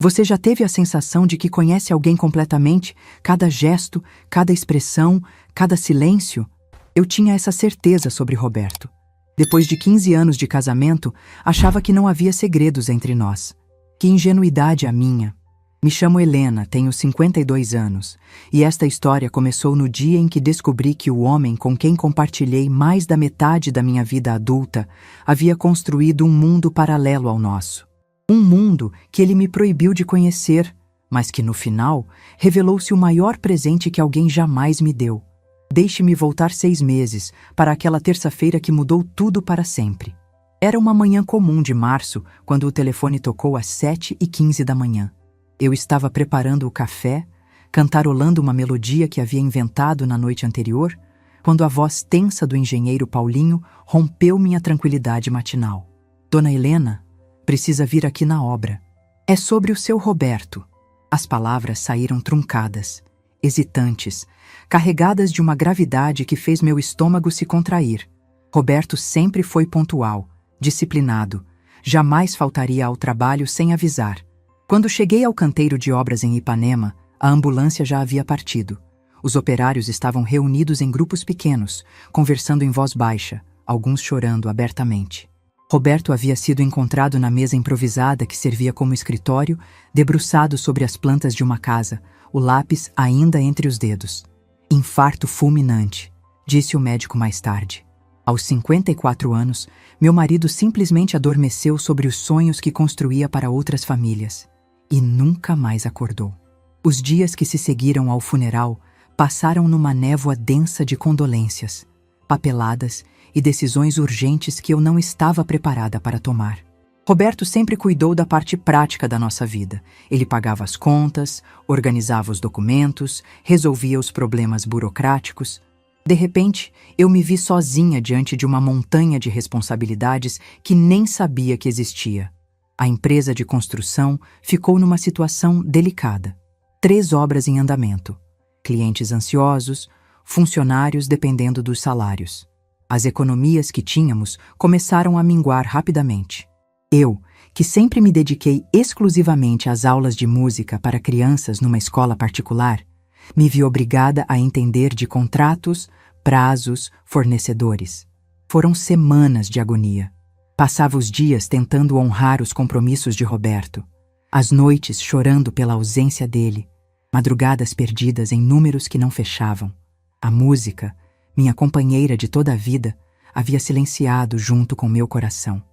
Você já teve a sensação de que conhece alguém completamente, cada gesto, cada expressão, cada silêncio? Eu tinha essa certeza sobre Roberto. Depois de 15 anos de casamento, achava que não havia segredos entre nós. Que ingenuidade a minha! Me chamo Helena, tenho 52 anos, e esta história começou no dia em que descobri que o homem com quem compartilhei mais da metade da minha vida adulta havia construído um mundo paralelo ao nosso. Um mundo que ele me proibiu de conhecer, mas que no final revelou-se o maior presente que alguém jamais me deu. Deixe-me voltar 6 meses para aquela terça-feira que mudou tudo para sempre. Era uma manhã comum de março, quando o telefone tocou às 7h15 da manhã. Eu estava preparando o café, cantarolando uma melodia que havia inventado na noite anterior, quando a voz tensa do engenheiro Paulinho rompeu minha tranquilidade matinal. Dona Helena, precisa vir aqui na obra. É sobre o seu Roberto. As palavras saíram truncadas, hesitantes, carregadas de uma gravidade que fez meu estômago se contrair. Roberto sempre foi pontual, disciplinado, jamais faltaria ao trabalho sem avisar. Quando cheguei ao canteiro de obras em Ipanema, a ambulância já havia partido. Os operários estavam reunidos em grupos pequenos, conversando em voz baixa, alguns chorando abertamente. Roberto havia sido encontrado na mesa improvisada que servia como escritório, debruçado sobre as plantas de uma casa, o lápis ainda entre os dedos. Infarto fulminante, disse o médico mais tarde. Aos 54 anos, meu marido simplesmente adormeceu sobre os sonhos que construía para outras famílias. E nunca mais acordou. Os dias que se seguiram ao funeral passaram numa névoa densa de condolências, papeladas e decisões urgentes que eu não estava preparada para tomar. Roberto sempre cuidou da parte prática da nossa vida. Ele pagava as contas, organizava os documentos, resolvia os problemas burocráticos. De repente, eu me vi sozinha diante de uma montanha de responsabilidades que nem sabia que existia. A empresa de construção ficou numa situação delicada. 3 obras em andamento, clientes ansiosos, funcionários dependendo dos salários. As economias que tínhamos começaram a minguar rapidamente. Eu, que sempre me dediquei exclusivamente às aulas de música para crianças numa escola particular, me vi obrigada a entender de contratos, prazos, fornecedores. Foram semanas de agonia. Passava os dias tentando honrar os compromissos de Roberto, as noites chorando pela ausência dele, madrugadas perdidas em números que não fechavam. A música, minha companheira de toda a vida, havia silenciado junto com meu coração.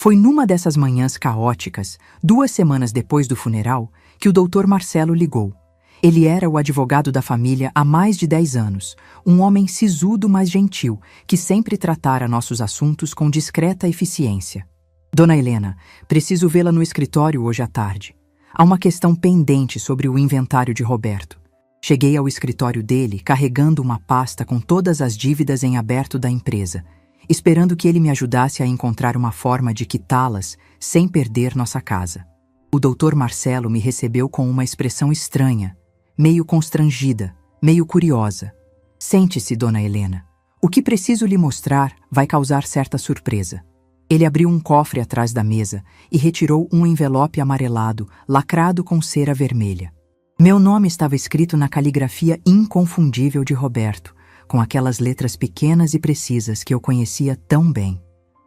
Foi numa dessas manhãs caóticas, 2 semanas depois do funeral, que o Dr. Marcelo ligou. Ele era o advogado da família há mais de 10 anos, um homem sisudo, mas gentil, que sempre tratara nossos assuntos com discreta eficiência. Dona Helena, preciso vê-la no escritório hoje à tarde. Há uma questão pendente sobre o inventário de Roberto. Cheguei ao escritório dele carregando uma pasta com todas as dívidas em aberto da empresa, esperando que ele me ajudasse a encontrar uma forma de quitá-las sem perder nossa casa. O Dr. Marcelo me recebeu com uma expressão estranha, meio constrangida, meio curiosa. Sente-se, Dona Helena. O que preciso lhe mostrar vai causar certa surpresa. Ele abriu um cofre atrás da mesa e retirou um envelope amarelado, lacrado com cera vermelha. Meu nome estava escrito na caligrafia inconfundível de Roberto, com aquelas letras pequenas e precisas que eu conhecia tão bem.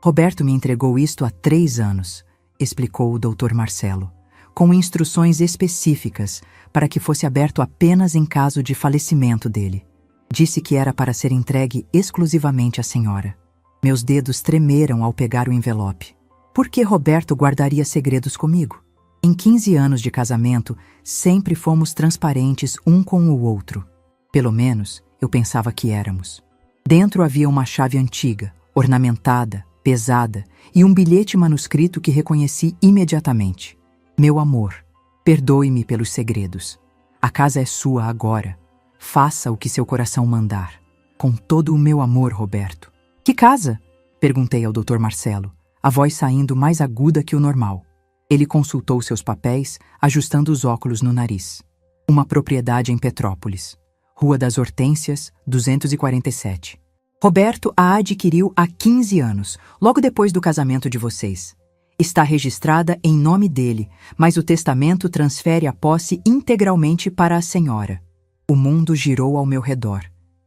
Roberto me entregou isto há 3 anos, explicou o Dr. Marcelo, com instruções específicas para que fosse aberto apenas em caso de falecimento dele. Disse que era para ser entregue exclusivamente à senhora. Meus dedos tremeram ao pegar o envelope. Por que Roberto guardaria segredos comigo? Em 15 anos de casamento, sempre fomos transparentes um com o outro. Pelo menos, eu pensava que éramos. Dentro havia uma chave antiga, ornamentada, pesada, e um bilhete manuscrito que reconheci imediatamente. Meu amor, perdoe-me pelos segredos. A casa é sua agora. Faça o que seu coração mandar. Com todo o meu amor, Roberto. Que casa? Perguntei ao Dr. Marcelo, a voz saindo mais aguda que o normal. Ele consultou seus papéis, ajustando os óculos no nariz. Uma propriedade em Petrópolis. Rua das Hortênsias, 247. Roberto a adquiriu há 15 anos, logo depois do casamento de vocês. Está registrada em nome dele, mas o testamento transfere a posse integralmente para a senhora. O mundo girou ao meu redor.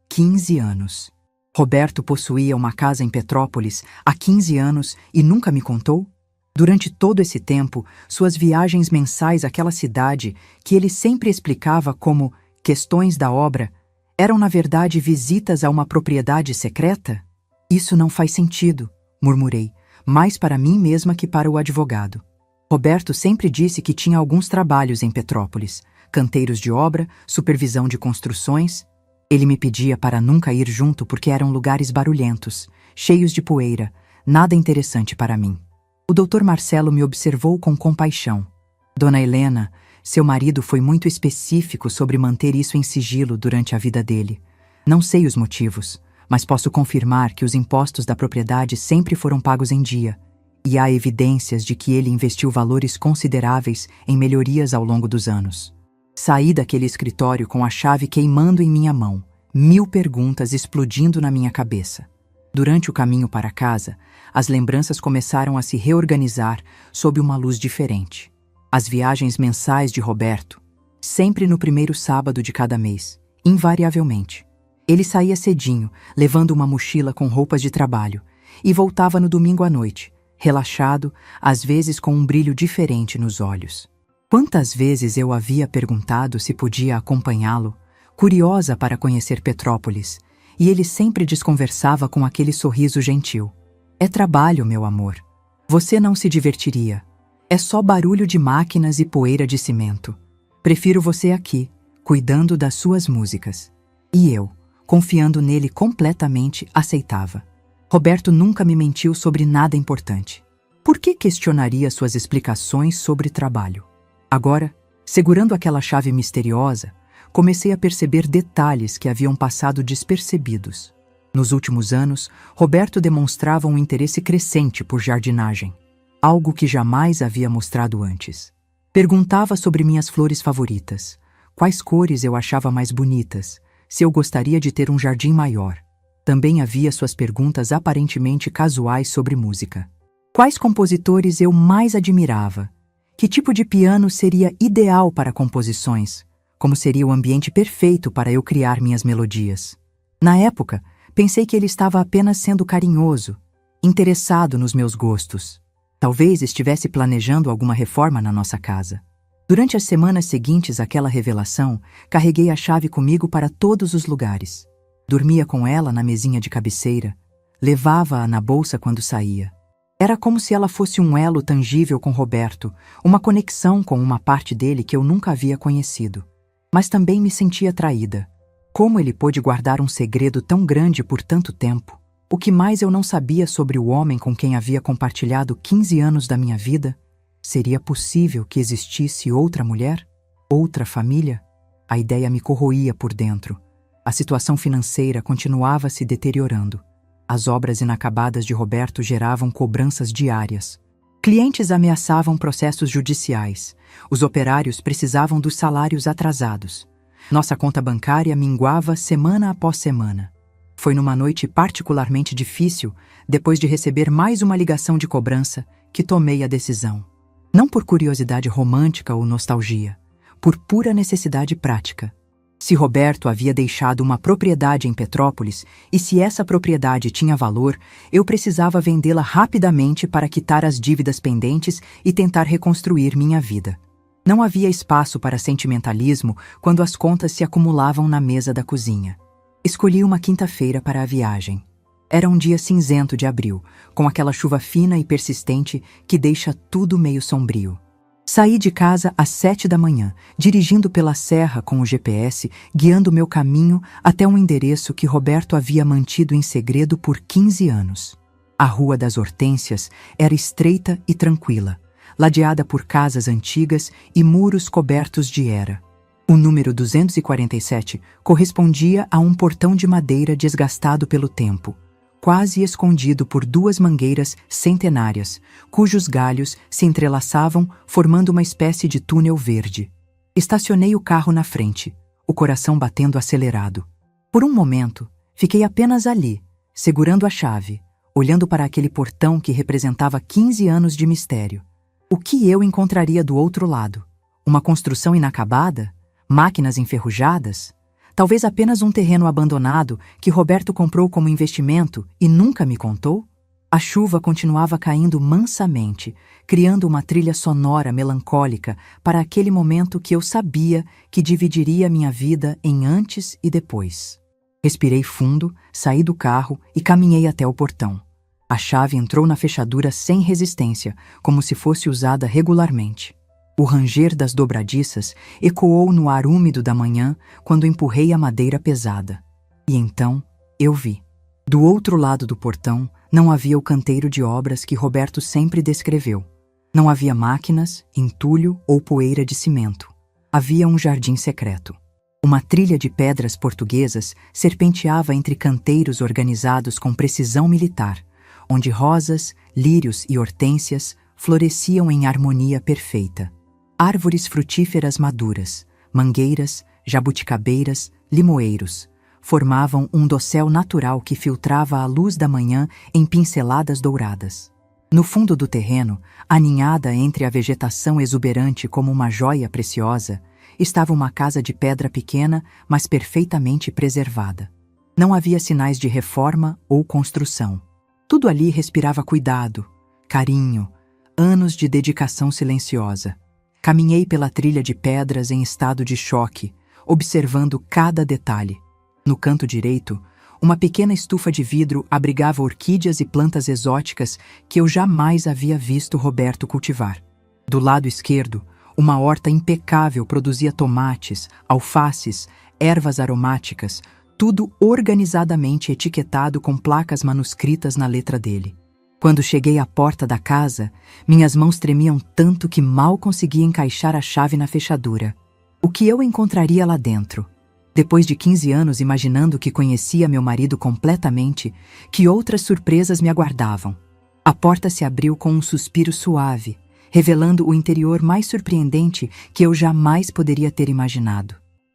15 anos. Roberto possuía uma casa em Petrópolis há 15 anos e nunca me contou? Durante todo esse tempo, suas viagens mensais àquela cidade, que ele sempre explicava como questões da obra, eram na verdade visitas a uma propriedade secreta? Isso não faz sentido, murmurei, mais para mim mesma que para o advogado. Roberto sempre disse que tinha alguns trabalhos em Petrópolis, canteiros de obra, supervisão de construções. Ele me pedia para nunca ir junto porque eram lugares barulhentos, cheios de poeira, nada interessante para mim. O Dr. Marcelo me observou com compaixão. Dona Helena, seu marido foi muito específico sobre manter isso em sigilo durante a vida dele. Não sei os motivos, mas posso confirmar que os impostos da propriedade sempre foram pagos em dia, e há evidências de que ele investiu valores consideráveis em melhorias ao longo dos anos. Saí daquele escritório com a chave queimando em minha mão, 1000 perguntas explodindo na minha cabeça. Durante o caminho para casa, as lembranças começaram a se reorganizar sob uma luz diferente. As viagens mensais de Roberto, sempre no primeiro sábado de cada mês, invariavelmente. Ele saía cedinho, levando uma mochila com roupas de trabalho, e voltava no domingo à noite, relaxado, às vezes com um brilho diferente nos olhos. Quantas vezes eu havia perguntado se podia acompanhá-lo, curiosa para conhecer Petrópolis, e ele sempre desconversava com aquele sorriso gentil. É trabalho, meu amor. Você não se divertiria. É só barulho de máquinas e poeira de cimento. Prefiro você aqui, cuidando das suas músicas. E eu, confiando nele completamente, aceitava. Roberto nunca me mentiu sobre nada importante. Por que questionaria suas explicações sobre trabalho? Agora, segurando aquela chave misteriosa, comecei a perceber detalhes que haviam passado despercebidos. Nos últimos anos, Roberto demonstrava um interesse crescente por jardinagem, algo que jamais havia mostrado antes. Perguntava sobre minhas flores favoritas, quais cores eu achava mais bonitas, se eu gostaria de ter um jardim maior. Também havia suas perguntas aparentemente casuais sobre música. Quais compositores eu mais admirava? Que tipo de piano seria ideal para composições? Como seria o ambiente perfeito para eu criar minhas melodias? Na época, pensei que ele estava apenas sendo carinhoso, interessado nos meus gostos. Talvez estivesse planejando alguma reforma na nossa casa. Durante as semanas seguintes àquela revelação, carreguei a chave comigo para todos os lugares. Dormia com ela na mesinha de cabeceira, levava-a na bolsa quando saía. Era como se ela fosse um elo tangível com Roberto, uma conexão com uma parte dele que eu nunca havia conhecido. Mas também me sentia traída. Como ele pôde guardar um segredo tão grande por tanto tempo? O que mais eu não sabia sobre o homem com quem havia compartilhado 15 anos da minha vida? Seria possível que existisse outra mulher? Outra família? A ideia me corroía por dentro. A situação financeira continuava se deteriorando. As obras inacabadas de Roberto geravam cobranças diárias. Clientes ameaçavam processos judiciais. Os operários precisavam dos salários atrasados. Nossa conta bancária minguava semana após semana. Foi numa noite particularmente difícil, depois de receber mais uma ligação de cobrança, que tomei a decisão. Não por curiosidade romântica ou nostalgia, por pura necessidade prática. Se Roberto havia deixado uma propriedade em Petrópolis e se essa propriedade tinha valor, eu precisava vendê-la rapidamente para quitar as dívidas pendentes e tentar reconstruir minha vida. Não havia espaço para sentimentalismo quando as contas se acumulavam na mesa da cozinha. Escolhi uma quinta-feira para a viagem. Era um dia cinzento de abril, com aquela chuva fina e persistente que deixa tudo meio sombrio. Saí de casa às 7 da manhã, dirigindo pela serra com o GPS, guiando meu caminho até um endereço que Roberto havia mantido em segredo por 15 anos. A Rua das Hortênsias era estreita e tranquila, ladeada por casas antigas e muros cobertos de era. O número 247 correspondia a um portão de madeira desgastado pelo tempo, quase escondido por 2 mangueiras centenárias, cujos galhos se entrelaçavam formando uma espécie de túnel verde. Estacionei o carro na frente, o coração batendo acelerado. Por um momento, fiquei apenas ali, segurando a chave, olhando para aquele portão que representava 15 anos de mistério. O que eu encontraria do outro lado? Uma construção inacabada? Máquinas enferrujadas? Talvez apenas um terreno abandonado que Roberto comprou como investimento e nunca me contou? A chuva continuava caindo mansamente, criando uma trilha sonora melancólica para aquele momento que eu sabia que dividiria minha vida em antes e depois. Respirei fundo, saí do carro e caminhei até o portão. A chave entrou na fechadura sem resistência, como se fosse usada regularmente. O ranger das dobradiças ecoou no ar úmido da manhã quando empurrei a madeira pesada. E então eu vi. Do outro lado do portão não havia o canteiro de obras que Roberto sempre descreveu. Não havia máquinas, entulho ou poeira de cimento. Havia um jardim secreto. Uma trilha de pedras portuguesas serpenteava entre canteiros organizados com precisão militar, onde rosas, lírios e hortênsias floresciam em harmonia perfeita. Árvores frutíferas maduras, mangueiras, jabuticabeiras, limoeiros, formavam um dossel natural que filtrava a luz da manhã em pinceladas douradas. No fundo do terreno, aninhada entre a vegetação exuberante como uma joia preciosa, estava uma casa de pedra pequena, mas perfeitamente preservada. Não havia sinais de reforma ou construção. Tudo ali respirava cuidado, carinho, anos de dedicação silenciosa. Caminhei pela trilha de pedras em estado de choque, observando cada detalhe. No canto direito, uma pequena estufa de vidro abrigava orquídeas e plantas exóticas que eu jamais havia visto Roberto cultivar. Do lado esquerdo, uma horta impecável produzia tomates, alfaces, ervas aromáticas, tudo organizadamente etiquetado com placas manuscritas na letra dele. Quando cheguei à porta da casa, minhas mãos tremiam tanto que mal conseguia encaixar a chave na fechadura. O que eu encontraria lá dentro? Depois de 15 anos imaginando que conhecia meu marido completamente, que outras surpresas me aguardavam? A porta se abriu com um suspiro suave, revelando o interior mais surpreendente que eu jamais poderia ter imaginado.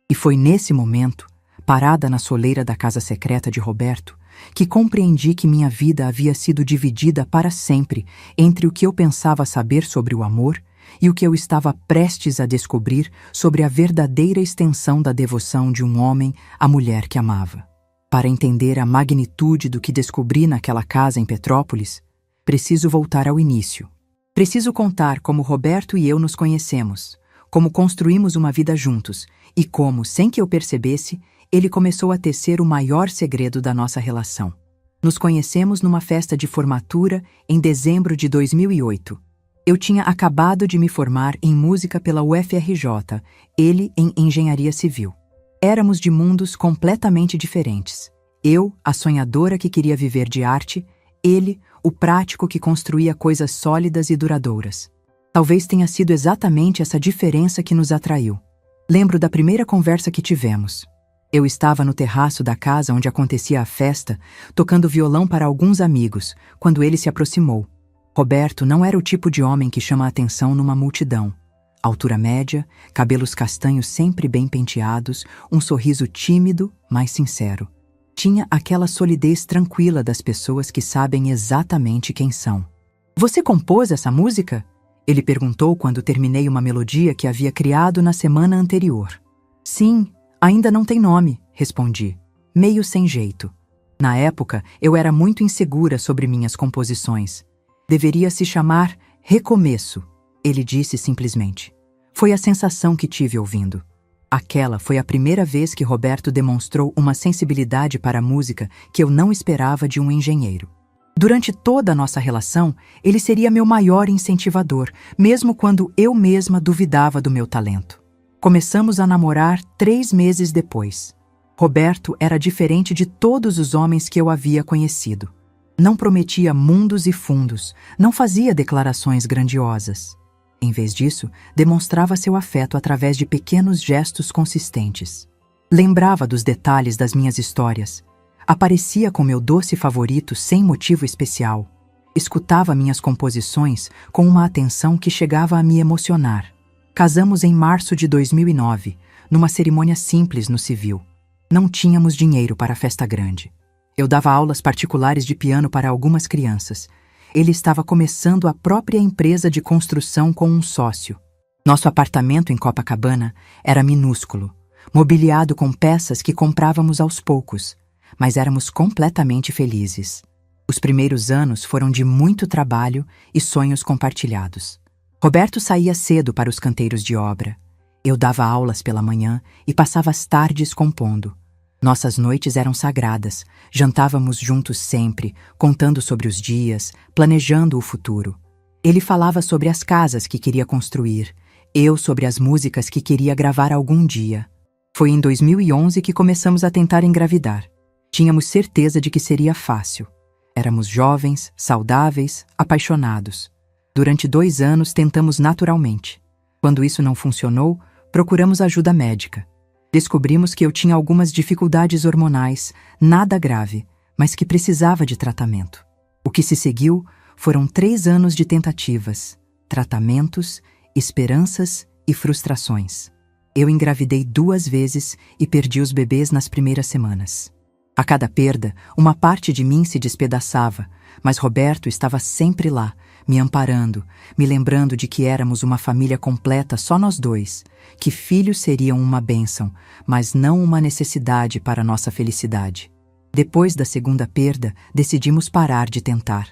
E foi nesse momento, parada na soleira da casa secreta de Roberto, que compreendi que minha vida havia sido dividida para sempre entre o que eu pensava saber sobre o amor e o que eu estava prestes a descobrir sobre a verdadeira extensão da devoção de um homem à mulher que amava. Para entender a magnitude do que descobri naquela casa em Petrópolis, preciso voltar ao início. Preciso contar como Roberto e eu nos conhecemos, como construímos uma vida juntos e como, sem que eu percebesse, ele começou a tecer o maior segredo da nossa relação. Nos conhecemos numa festa de formatura em dezembro de 2008. Eu tinha acabado de me formar em música pela UFRJ, ele em engenharia civil. Éramos de mundos completamente diferentes. Eu, a sonhadora que queria viver de arte, ele, o prático que construía coisas sólidas e duradouras. Talvez tenha sido exatamente essa diferença que nos atraiu. Lembro da primeira conversa que tivemos. Eu estava no terraço da casa onde acontecia a festa, tocando violão para alguns amigos, quando ele se aproximou. Roberto não era o tipo de homem que chama a atenção numa multidão. Altura média, cabelos castanhos sempre bem penteados, um sorriso tímido, mas sincero. Tinha aquela solidez tranquila das pessoas que sabem exatamente quem são. "Você compôs essa música?" Ele perguntou quando terminei uma melodia que havia criado na semana anterior. "Sim, ainda não tem nome", respondi, meio sem jeito. Na época, eu era muito insegura sobre minhas composições. "Deveria se chamar Recomeço", ele disse simplesmente. Foi a sensação que tive ouvindo. Aquela foi a primeira vez que Roberto demonstrou uma sensibilidade para a música que eu não esperava de um engenheiro. Durante toda a nossa relação, ele seria meu maior incentivador, mesmo quando eu mesma duvidava do meu talento. Começamos a namorar 3 meses depois. Roberto era diferente de todos os homens que eu havia conhecido. Não prometia mundos e fundos, não fazia declarações grandiosas. Em vez disso, demonstrava seu afeto através de pequenos gestos consistentes. Lembrava dos detalhes das minhas histórias. Aparecia com meu doce favorito sem motivo especial. Escutava minhas composições com uma atenção que chegava a me emocionar. Casamos em março de 2009, numa cerimônia simples no civil. Não tínhamos dinheiro para a festa grande. Eu dava aulas particulares de piano para algumas crianças. Ele estava começando a própria empresa de construção com um sócio. Nosso apartamento em Copacabana era minúsculo, mobiliado com peças que comprávamos aos poucos, mas éramos completamente felizes. Os primeiros anos foram de muito trabalho e sonhos compartilhados. Roberto saía cedo para os canteiros de obra. Eu dava aulas pela manhã e passava as tardes compondo. Nossas noites eram sagradas, jantávamos juntos sempre, contando sobre os dias, planejando o futuro. Ele falava sobre as casas que queria construir, eu sobre as músicas que queria gravar algum dia. Foi em 2011 que começamos a tentar engravidar. Tínhamos certeza de que seria fácil. Éramos jovens, saudáveis, apaixonados. Durante 2 anos tentamos naturalmente. Quando isso não funcionou, procuramos ajuda médica. Descobrimos que eu tinha algumas dificuldades hormonais, nada grave, mas que precisava de tratamento. O que se seguiu foram 3 anos de tentativas, tratamentos, esperanças e frustrações. Eu engravidei 2 vezes e perdi os bebês nas primeiras semanas. A cada perda, uma parte de mim se despedaçava, mas Roberto estava sempre lá, me amparando, me lembrando de que éramos uma família completa só nós dois, que filhos seriam uma bênção, mas não uma necessidade para nossa felicidade. Depois da segunda perda, decidimos parar de tentar.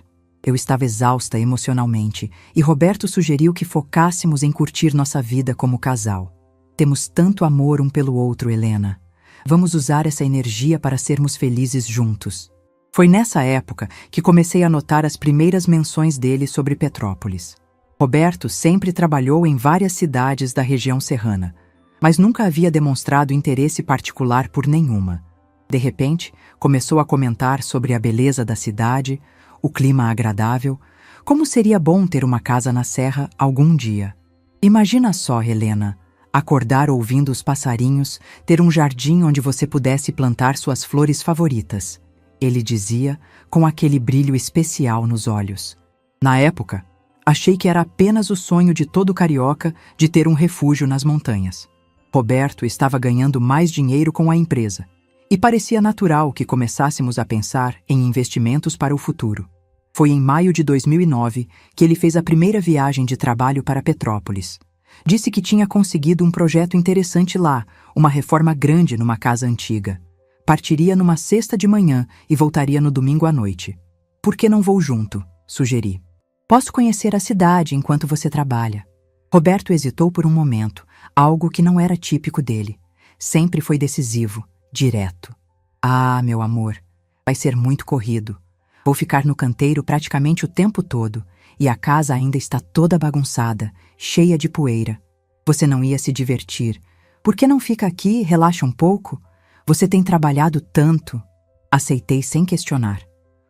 Eu estava exausta emocionalmente e Roberto sugeriu que focássemos em curtir nossa vida como casal. Temos tanto amor um pelo outro, Helena. Vamos usar essa energia para sermos felizes juntos. Foi nessa época que comecei a notar as primeiras menções dele sobre Petrópolis. Roberto sempre trabalhou em várias cidades da região serrana, mas nunca havia demonstrado interesse particular por nenhuma. De repente, começou a comentar sobre a beleza da cidade, o clima agradável, como seria bom ter uma casa na serra algum dia. Imagina só, Helena, acordar ouvindo os passarinhos, ter um jardim onde você pudesse plantar suas flores favoritas. Ele dizia, com aquele brilho especial nos olhos. Na época, achei que era apenas o sonho de todo carioca de ter um refúgio nas montanhas. Roberto estava ganhando mais dinheiro com a empresa, e parecia natural que começássemos a pensar em investimentos para o futuro. Foi em maio de 2009 que ele fez a primeira viagem de trabalho para Petrópolis. Disse que tinha conseguido um projeto interessante lá, uma reforma grande numa casa antiga. Partiria numa sexta de manhã e voltaria no domingo à noite. Por que não vou junto? Sugeri. Posso conhecer a cidade enquanto você trabalha. Roberto hesitou por um momento, algo que não era típico dele. Sempre foi decisivo, direto. Ah, meu amor, vai ser muito corrido. Vou ficar no canteiro praticamente o tempo todo, e a casa ainda está toda bagunçada, cheia de poeira. Você não ia se divertir. Por que não fica aqui e relaxa um pouco? Você tem trabalhado tanto. Aceitei sem questionar.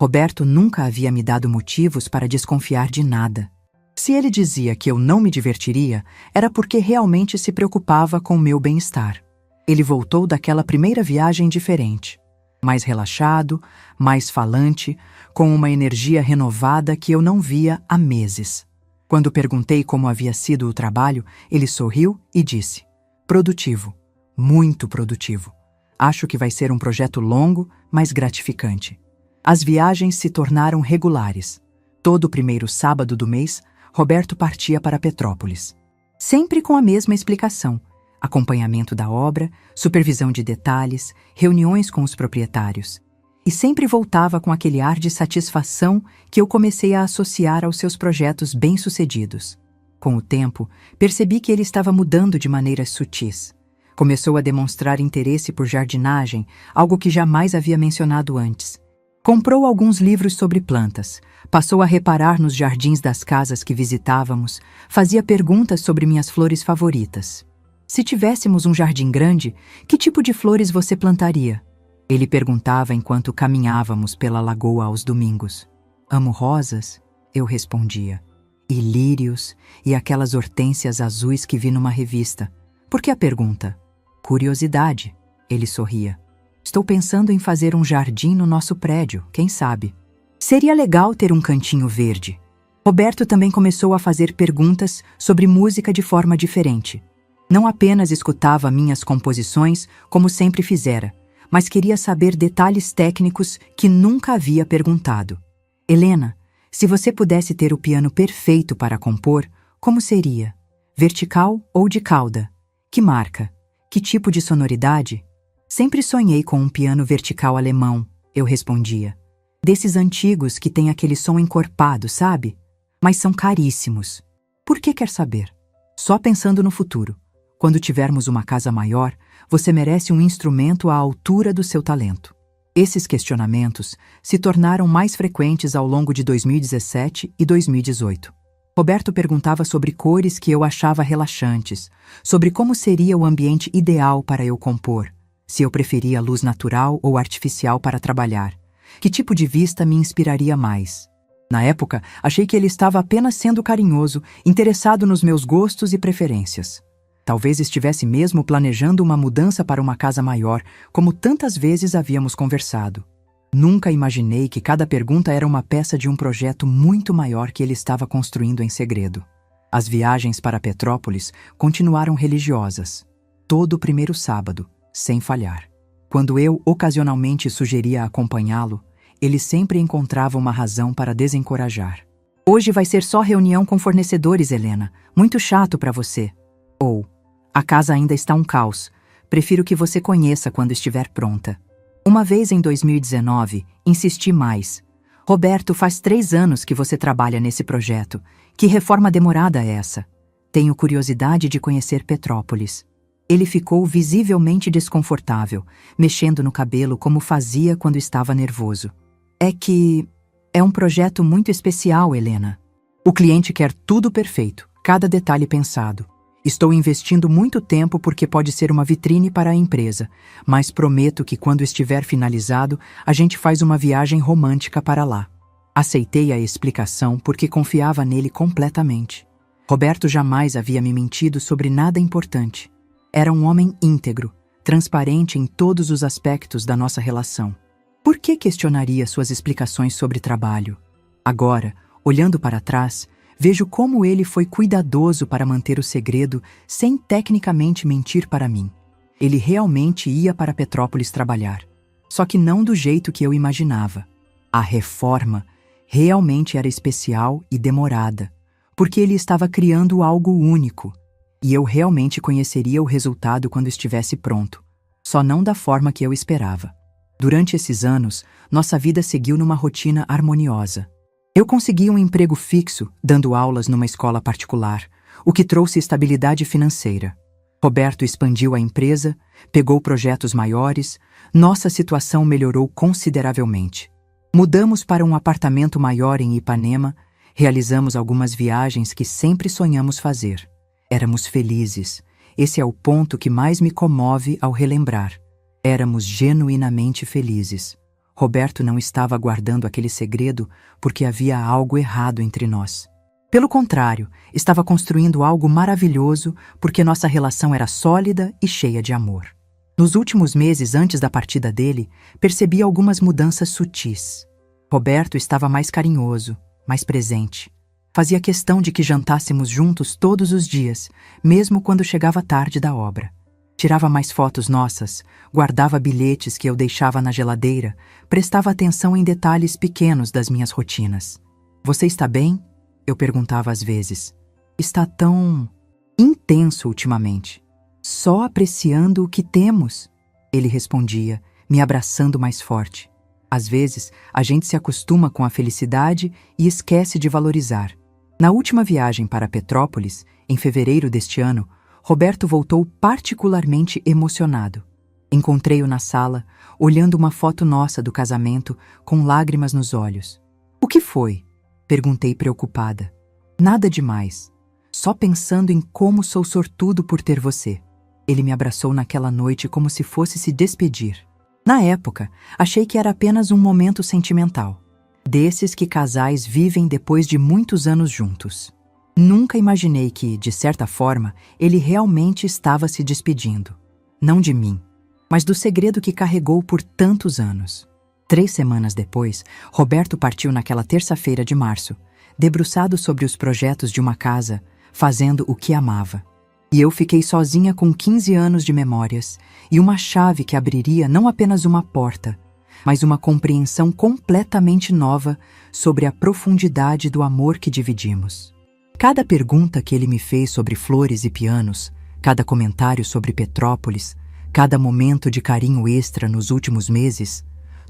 Roberto nunca havia me dado motivos para desconfiar de nada. Se ele dizia que eu não me divertiria, era porque realmente se preocupava com o meu bem-estar. Ele voltou daquela primeira viagem diferente. Mais relaxado, mais falante, com uma energia renovada que eu não via há meses. Quando perguntei como havia sido o trabalho, ele sorriu e disse: produtivo, muito produtivo. Acho que vai ser um projeto longo, mas gratificante. As viagens se tornaram regulares. Todo o primeiro sábado do mês, Roberto partia para Petrópolis. Sempre com a mesma explicação: acompanhamento da obra, supervisão de detalhes, reuniões com os proprietários. E sempre voltava com aquele ar de satisfação que eu comecei a associar aos seus projetos bem-sucedidos. Com o tempo, percebi que ele estava mudando de maneiras sutis. Começou a demonstrar interesse por jardinagem, algo que jamais havia mencionado antes. Comprou alguns livros sobre plantas, passou a reparar nos jardins das casas que visitávamos, fazia perguntas sobre minhas flores favoritas. Se tivéssemos um jardim grande, que tipo de flores você plantaria? Ele perguntava enquanto caminhávamos pela lagoa aos domingos. Amo rosas, eu respondia. E lírios, e aquelas hortênsias azuis que vi numa revista. Por que a pergunta? Curiosidade, ele sorria. Estou pensando em fazer um jardim no nosso prédio, quem sabe? Seria legal ter um cantinho verde. Roberto também começou a fazer perguntas sobre música de forma diferente. Não apenas escutava minhas composições, como sempre fizera, mas queria saber detalhes técnicos que nunca havia perguntado. Helena, se você pudesse ter o piano perfeito para compor, como seria? Vertical ou de cauda? Que marca? Que tipo de sonoridade? Sempre sonhei com um piano vertical alemão, eu respondia. Desses antigos que têm aquele som encorpado, sabe? Mas são caríssimos. Por que quer saber? Só pensando no futuro. Quando tivermos uma casa maior, você merece um instrumento à altura do seu talento. Esses questionamentos se tornaram mais frequentes ao longo de 2017 e 2018. Roberto perguntava sobre cores que eu achava relaxantes, sobre como seria o ambiente ideal para eu compor, se eu preferia luz natural ou artificial para trabalhar, que tipo de vista me inspiraria mais. Na época, achei que ele estava apenas sendo carinhoso, interessado nos meus gostos e preferências. Talvez estivesse mesmo planejando uma mudança para uma casa maior, como tantas vezes havíamos conversado. Nunca imaginei que cada pergunta era uma peça de um projeto muito maior que ele estava construindo em segredo. As viagens para Petrópolis continuaram religiosas. Todo o primeiro sábado, sem falhar. Quando eu ocasionalmente sugeria acompanhá-lo, ele sempre encontrava uma razão para desencorajar. Hoje vai ser só reunião com fornecedores, Helena. Muito chato para você. Ou, a casa ainda está um caos. Prefiro que você conheça quando estiver pronta. Uma vez em 2019, insisti mais. Roberto, faz 3 anos que você trabalha nesse projeto. Que reforma demorada é essa? Tenho curiosidade de conhecer Petrópolis. Ele ficou visivelmente desconfortável, mexendo no cabelo como fazia quando estava nervoso. É um projeto muito especial, Helena. O cliente quer tudo perfeito, cada detalhe pensado. Estou investindo muito tempo porque pode ser uma vitrine para a empresa, mas prometo que quando estiver finalizado, a gente faz uma viagem romântica para lá. Aceitei a explicação porque confiava nele completamente. Roberto jamais havia me mentido sobre nada importante. Era um homem íntegro, transparente em todos os aspectos da nossa relação. Por que questionaria suas explicações sobre trabalho? Agora, olhando para trás, vejo como ele foi cuidadoso para manter o segredo sem tecnicamente mentir para mim. Ele realmente ia para Petrópolis trabalhar, só que não do jeito que eu imaginava. A reforma realmente era especial e demorada, porque ele estava criando algo único, e eu realmente conheceria o resultado quando estivesse pronto, só não da forma que eu esperava. Durante esses anos, nossa vida seguiu numa rotina harmoniosa. Eu consegui um emprego fixo, dando aulas numa escola particular, o que trouxe estabilidade financeira. Roberto expandiu a empresa, pegou projetos maiores, nossa situação melhorou consideravelmente. Mudamos para um apartamento maior em Ipanema, realizamos algumas viagens que sempre sonhamos fazer. Éramos felizes. Esse é o ponto que mais me comove ao relembrar. Éramos genuinamente felizes. Roberto não estava guardando aquele segredo porque havia algo errado entre nós. Pelo contrário, estava construindo algo maravilhoso porque nossa relação era sólida e cheia de amor. Nos últimos meses antes da partida dele, percebi algumas mudanças sutis. Roberto estava mais carinhoso, mais presente. Fazia questão de que jantássemos juntos todos os dias, mesmo quando chegava tarde da obra. Tirava mais fotos nossas, guardava bilhetes que eu deixava na geladeira, prestava atenção em detalhes pequenos das minhas rotinas. Você está bem? Eu perguntava às vezes. Está tão intenso ultimamente. Só apreciando o que temos, ele respondia, me abraçando mais forte. Às vezes, a gente se acostuma com a felicidade e esquece de valorizar. Na última viagem para Petrópolis, em fevereiro deste ano, Roberto voltou particularmente emocionado. Encontrei-o na sala, olhando uma foto nossa do casamento, com lágrimas nos olhos. O que foi? Perguntei preocupada. Nada demais. Só pensando em como sou sortudo por ter você. Ele me abraçou naquela noite como se fosse se despedir. Na época, achei que era apenas um momento sentimental. Desses que casais vivem depois de muitos anos juntos. Nunca imaginei que, de certa forma, ele realmente estava se despedindo. Não de mim, mas do segredo que carregou por tantos anos. 3 semanas depois, Roberto partiu naquela terça-feira de março, debruçado sobre os projetos de uma casa, fazendo o que amava. E eu fiquei sozinha com 15 anos de memórias e uma chave que abriria não apenas uma porta, mas uma compreensão completamente nova sobre a profundidade do amor que dividimos. Cada pergunta que ele me fez sobre flores e pianos, cada comentário sobre Petrópolis, cada momento de carinho extra nos últimos meses,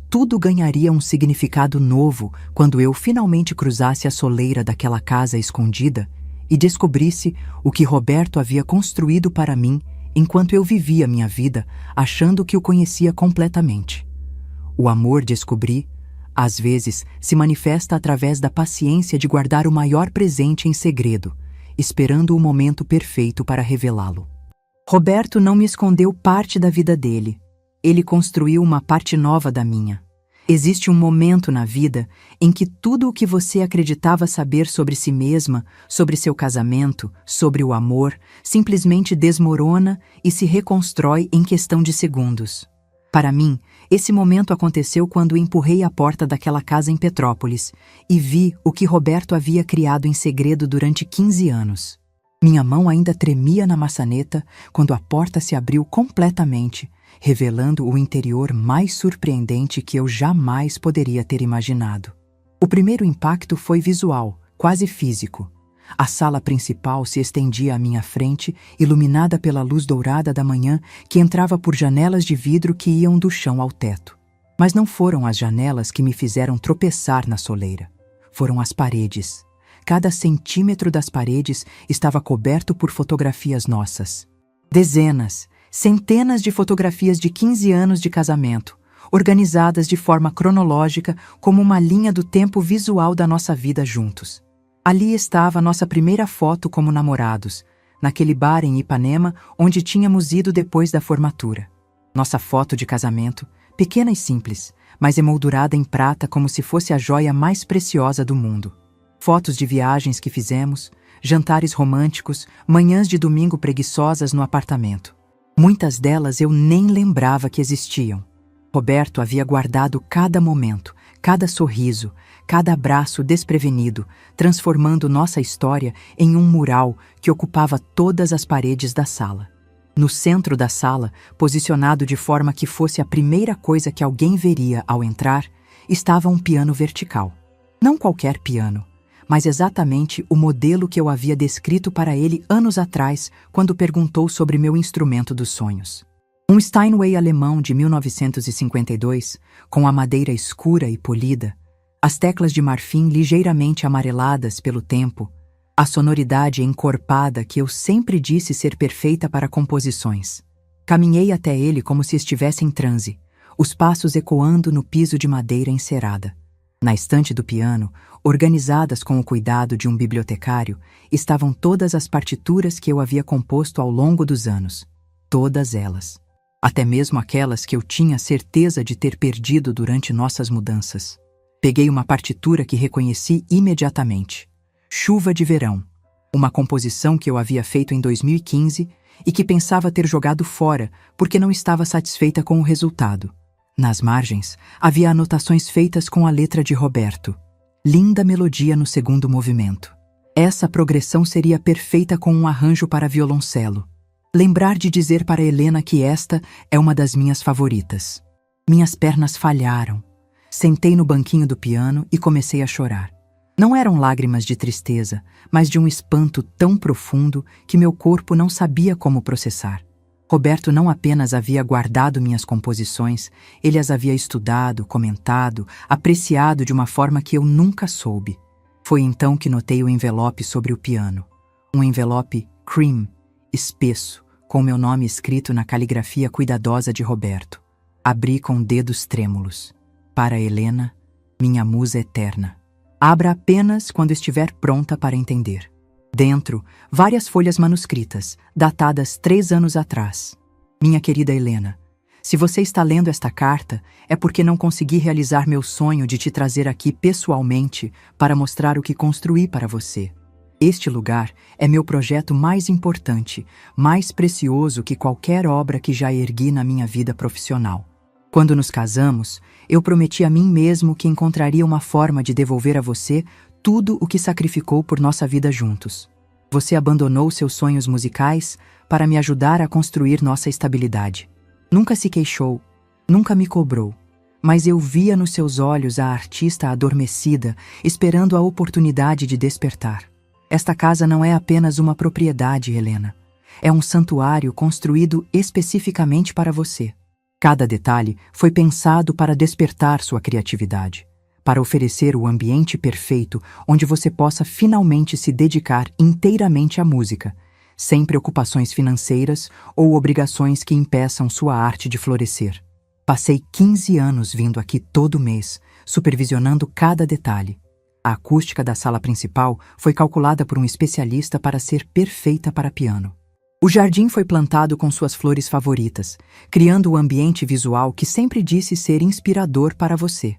tudo ganharia um significado novo quando eu finalmente cruzasse a soleira daquela casa escondida e descobrisse o que Roberto havia construído para mim enquanto eu vivia minha vida achando que o conhecia completamente. O amor, descobri, às vezes se manifesta através da paciência de guardar o maior presente em segredo, esperando o momento perfeito para revelá-lo. Roberto não me escondeu parte da vida dele. Ele construiu uma parte nova da minha. Existe um momento na vida em que tudo o que você acreditava saber sobre si mesma, sobre seu casamento, sobre o amor, simplesmente desmorona e se reconstrói em questão de segundos. Para mim, esse momento aconteceu quando empurrei a porta daquela casa em Petrópolis e vi o que Roberto havia criado em segredo durante 15 anos. Minha mão ainda tremia na maçaneta quando a porta se abriu completamente, revelando o interior mais surpreendente que eu jamais poderia ter imaginado. O primeiro impacto foi visual, quase físico. A sala principal se estendia à minha frente, iluminada pela luz dourada da manhã que entrava por janelas de vidro que iam do chão ao teto. Mas não foram as janelas que me fizeram tropeçar na soleira. Foram as paredes. Cada centímetro das paredes estava coberto por fotografias nossas. Dezenas, centenas de fotografias de 15 anos de casamento, organizadas de forma cronológica como uma linha do tempo visual da nossa vida juntos. Ali estava a nossa primeira foto como namorados, naquele bar em Ipanema onde tínhamos ido depois da formatura. Nossa foto de casamento, pequena e simples, mas emoldurada em prata como se fosse a joia mais preciosa do mundo. Fotos de viagens que fizemos, jantares românticos, manhãs de domingo preguiçosas no apartamento. Muitas delas eu nem lembrava que existiam. Roberto havia guardado cada momento, cada sorriso, cada abraço desprevenido, transformando nossa história em um mural que ocupava todas as paredes da sala. No centro da sala, posicionado de forma que fosse a primeira coisa que alguém veria ao entrar, estava um piano vertical. Não qualquer piano, mas exatamente o modelo que eu havia descrito para ele anos atrás, quando perguntou sobre meu instrumento dos sonhos. Um Steinway alemão de 1952, com a madeira escura e polida, as teclas de marfim ligeiramente amareladas pelo tempo, a sonoridade encorpada que eu sempre disse ser perfeita para composições. Caminhei até ele como se estivesse em transe, os passos ecoando no piso de madeira encerada. Na estante do piano, organizadas com o cuidado de um bibliotecário, estavam todas as partituras que eu havia composto ao longo dos anos. Todas elas. Até mesmo aquelas que eu tinha certeza de ter perdido durante nossas mudanças. Peguei uma partitura que reconheci imediatamente. Chuva de Verão. Uma composição que eu havia feito em 2015 e que pensava ter jogado fora porque não estava satisfeita com o resultado. Nas margens, havia anotações feitas com a letra de Roberto. Linda melodia no segundo movimento. Essa progressão seria perfeita com um arranjo para violoncelo. Lembrar de dizer para Helena que esta é uma das minhas favoritas. Minhas pernas falharam. Sentei no banquinho do piano e comecei a chorar. Não eram lágrimas de tristeza, mas de um espanto tão profundo que meu corpo não sabia como processar. Roberto não apenas havia guardado minhas composições, ele as havia estudado, comentado, apreciado de uma forma que eu nunca soube. Foi então que notei o envelope sobre o piano. Um envelope cream, espesso, com meu nome escrito na caligrafia cuidadosa de Roberto. Abri com dedos trêmulos. Para Helena, minha musa eterna. Abra apenas quando estiver pronta para entender. Dentro, várias folhas manuscritas, datadas 3 anos atrás. Minha querida Helena, se você está lendo esta carta, é porque não consegui realizar meu sonho de te trazer aqui pessoalmente para mostrar o que construí para você. Este lugar é meu projeto mais importante, mais precioso que qualquer obra que já ergui na minha vida profissional. Quando nos casamos, eu prometi a mim mesmo que encontraria uma forma de devolver a você tudo o que sacrificou por nossa vida juntos. Você abandonou seus sonhos musicais para me ajudar a construir nossa estabilidade. Nunca se queixou, nunca me cobrou, mas eu via nos seus olhos a artista adormecida, esperando a oportunidade de despertar. Esta casa não é apenas uma propriedade, Helena. É um santuário construído especificamente para você. Cada detalhe foi pensado para despertar sua criatividade, para oferecer o ambiente perfeito onde você possa finalmente se dedicar inteiramente à música, sem preocupações financeiras ou obrigações que impeçam sua arte de florescer. Passei 15 anos vindo aqui todo mês, supervisionando cada detalhe. A acústica da sala principal foi calculada por um especialista para ser perfeita para piano. O jardim foi plantado com suas flores favoritas, criando o ambiente visual que sempre disse ser inspirador para você.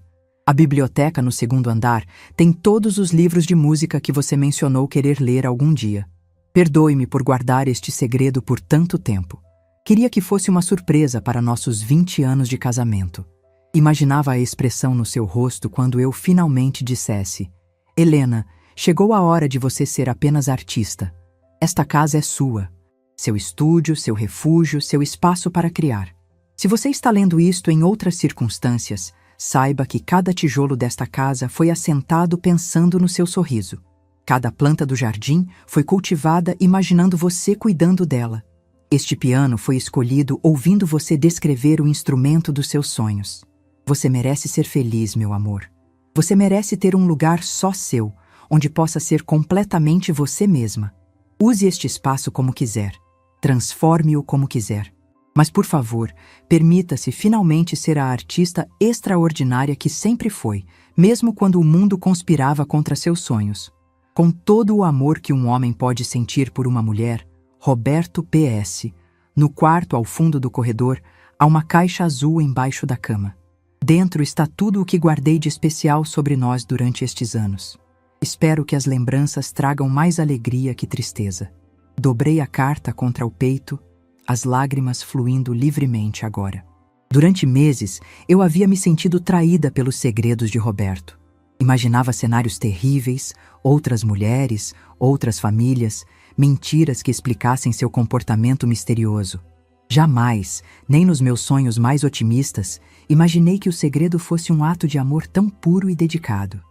A biblioteca no segundo andar tem todos os livros de música que você mencionou querer ler algum dia. Perdoe-me por guardar este segredo por tanto tempo. Queria que fosse uma surpresa para nossos 20 anos de casamento. Imaginava a expressão no seu rosto quando eu finalmente dissesse: Helena, chegou a hora de você ser apenas artista. Esta casa é sua. Seu estúdio, seu refúgio, seu espaço para criar. Se você está lendo isto em outras circunstâncias, saiba que cada tijolo desta casa foi assentado pensando no seu sorriso. Cada planta do jardim foi cultivada imaginando você cuidando dela. Este piano foi escolhido ouvindo você descrever o instrumento dos seus sonhos. Você merece ser feliz, meu amor. Você merece ter um lugar só seu, onde possa ser completamente você mesma. Use este espaço como quiser. Transforme-o como quiser. Mas, por favor, permita-se finalmente ser a artista extraordinária que sempre foi, mesmo quando o mundo conspirava contra seus sonhos. Com todo o amor que um homem pode sentir por uma mulher, Roberto PS. No quarto ao fundo do corredor, há uma caixa azul embaixo da cama. Dentro está tudo o que guardei de especial sobre nós durante estes anos. Espero que as lembranças tragam mais alegria que tristeza. Dobrei a carta contra o peito, as lágrimas fluindo livremente agora. Durante meses, eu havia me sentido traída pelos segredos de Roberto. Imaginava cenários terríveis, outras mulheres, outras famílias, mentiras que explicassem seu comportamento misterioso. Jamais, nem nos meus sonhos mais otimistas, imaginei que o segredo fosse um ato de amor tão puro e dedicado.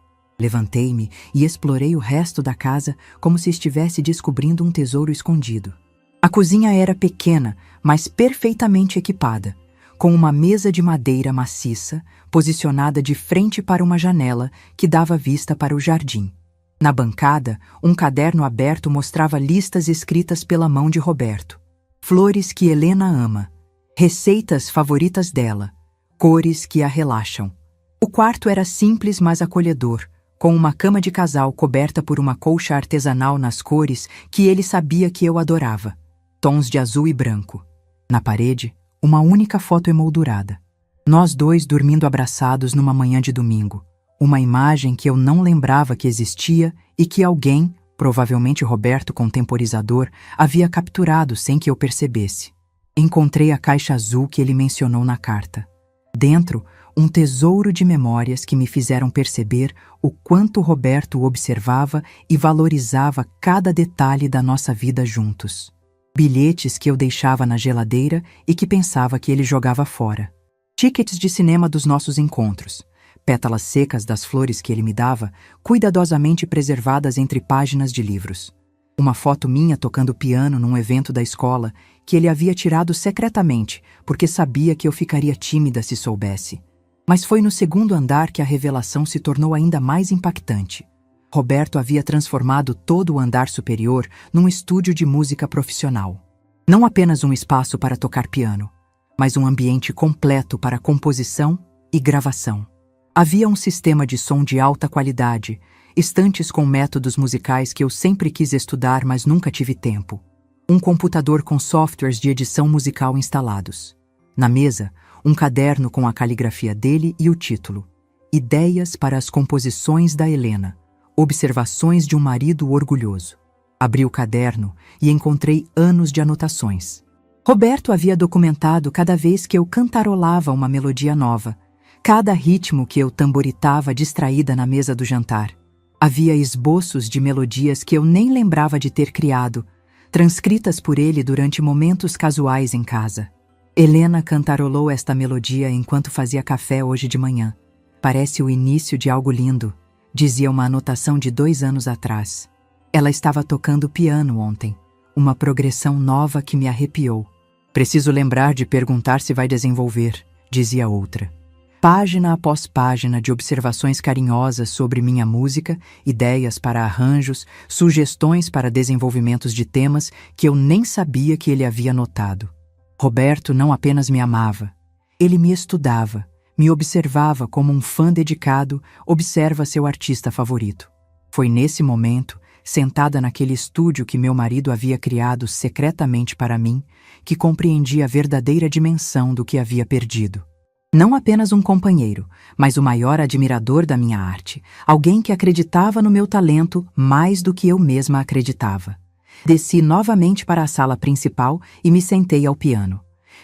Levantei-me e explorei o resto da casa como se estivesse descobrindo um tesouro escondido. A cozinha era pequena, mas perfeitamente equipada, com uma mesa de madeira maciça, posicionada de frente para uma janela que dava vista para o jardim. Na bancada, um caderno aberto mostrava listas escritas pela mão de Roberto. Flores que Helena ama, receitas favoritas dela, cores que a relaxam. O quarto era simples, mas acolhedor, com uma cama de casal coberta por uma colcha artesanal nas cores que ele sabia que eu adorava. Tons de azul e branco. Na parede, uma única foto emoldurada. Nós dois dormindo abraçados numa manhã de domingo. Uma imagem que eu não lembrava que existia e que alguém, provavelmente Roberto contemporizador, havia capturado sem que eu percebesse. Encontrei a caixa azul que ele mencionou na carta. Dentro, um tesouro de memórias que me fizeram perceber o quanto Roberto observava e valorizava cada detalhe da nossa vida juntos. Bilhetes que eu deixava na geladeira e que pensava que ele jogava fora. Tickets de cinema dos nossos encontros. Pétalas secas das flores que ele me dava, cuidadosamente preservadas entre páginas de livros. Uma foto minha tocando piano num evento da escola que ele havia tirado secretamente, porque sabia que eu ficaria tímida se soubesse. Mas foi no segundo andar que a revelação se tornou ainda mais impactante. Roberto havia transformado todo o andar superior num estúdio de música profissional. Não apenas um espaço para tocar piano, mas um ambiente completo para composição e gravação. Havia um sistema de som de alta qualidade, estantes com métodos musicais que eu sempre quis estudar, mas nunca tive tempo. Um computador com softwares de edição musical instalados. Na mesa, um caderno com a caligrafia dele e o título: Ideias para as composições da Helena. Observações de um marido orgulhoso. Abri o caderno e encontrei anos de anotações. Roberto havia documentado cada vez que eu cantarolava uma melodia nova, cada ritmo que eu tamboritava distraída na mesa do jantar. Havia esboços de melodias que eu nem lembrava de ter criado, transcritas por ele durante momentos casuais em casa. Helena cantarolou esta melodia enquanto fazia café hoje de manhã. Parece o início de algo lindo, dizia uma anotação de 2 anos atrás. Ela estava tocando piano ontem, uma progressão nova que me arrepiou. Preciso lembrar de perguntar se vai desenvolver, dizia outra. Página após página de observações carinhosas sobre minha música, ideias para arranjos, sugestões para desenvolvimentos de temas que eu nem sabia que ele havia notado. Roberto não apenas me amava, ele me estudava, me observava como um fã dedicado observa seu artista favorito. Foi nesse momento, sentada naquele estúdio que meu marido havia criado secretamente para mim, que compreendi a verdadeira dimensão do que havia perdido. Não apenas um companheiro, mas o maior admirador da minha arte, alguém que acreditava no meu talento mais do que eu mesma acreditava. Desci novamente para a sala principal e me sentei ao piano.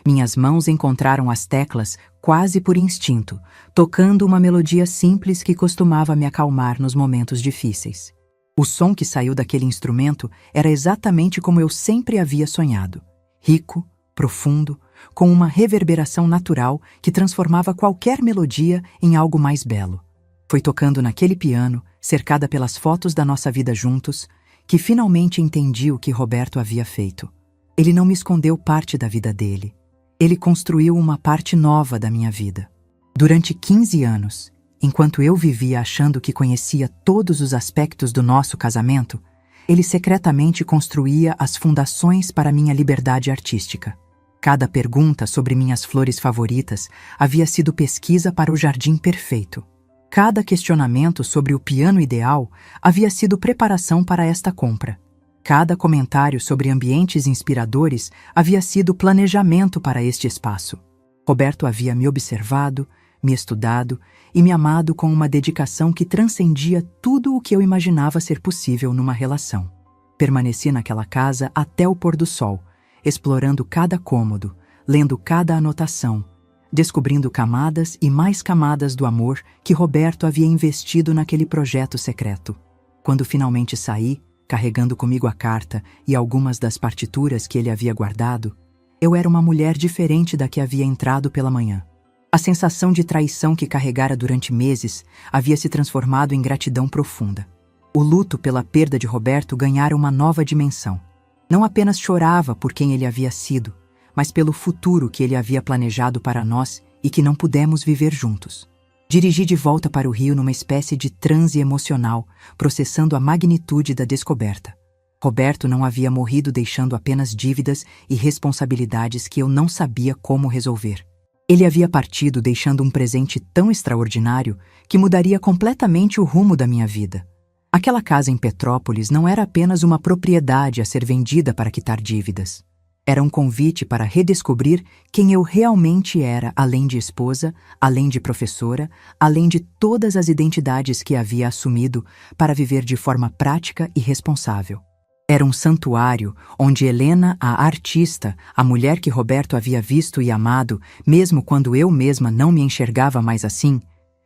Minhas mãos encontraram as teclas quase por instinto, tocando uma melodia simples que costumava me acalmar nos momentos difíceis. O som que saiu daquele instrumento era exatamente como eu sempre havia sonhado. Rico, profundo, com uma reverberação natural que transformava qualquer melodia em algo mais belo. Foi tocando naquele piano, cercada pelas fotos da nossa vida juntos, que finalmente entendi o que Roberto havia feito. Ele não me escondeu parte da vida dele. Ele construiu uma parte nova da minha vida. Durante 15 anos, enquanto eu vivia achando que conhecia todos os aspectos do nosso casamento, ele secretamente construía as fundações para minha liberdade artística. Cada pergunta sobre minhas flores favoritas havia sido pesquisa para o jardim perfeito. Cada questionamento sobre o piano ideal havia sido preparação para esta compra. Cada comentário sobre ambientes inspiradores havia sido planejamento para este espaço. Roberto havia me observado, me estudado e me amado com uma dedicação que transcendia tudo o que eu imaginava ser possível numa relação. Permaneci naquela casa até o pôr do sol, explorando cada cômodo, lendo cada anotação, descobrindo camadas e mais camadas do amor que Roberto havia investido naquele projeto secreto. Quando finalmente saí, carregando comigo a carta e algumas das partituras que ele havia guardado, eu era uma mulher diferente da que havia entrado pela manhã. A sensação de traição que carregara durante meses havia se transformado em gratidão profunda. O luto pela perda de Roberto ganhara uma nova dimensão. Não apenas chorava por quem ele havia sido, mas pelo futuro que ele havia planejado para nós e que não pudemos viver juntos. Dirigi de volta para o Rio numa espécie de transe emocional, processando a magnitude da descoberta. Roberto não havia morrido deixando apenas dívidas e responsabilidades que eu não sabia como resolver. Ele havia partido deixando um presente tão extraordinário que mudaria completamente o rumo da minha vida. Aquela casa em Petrópolis não era apenas uma propriedade a ser vendida para quitar dívidas. Era um convite para redescobrir quem eu realmente era, além de esposa, além de professora, além de todas as identidades que havia assumido para viver de forma prática e responsável. Era um santuário onde Helena, a artista, a mulher que Roberto havia visto e amado, mesmo quando eu mesma não me enxergava mais assim,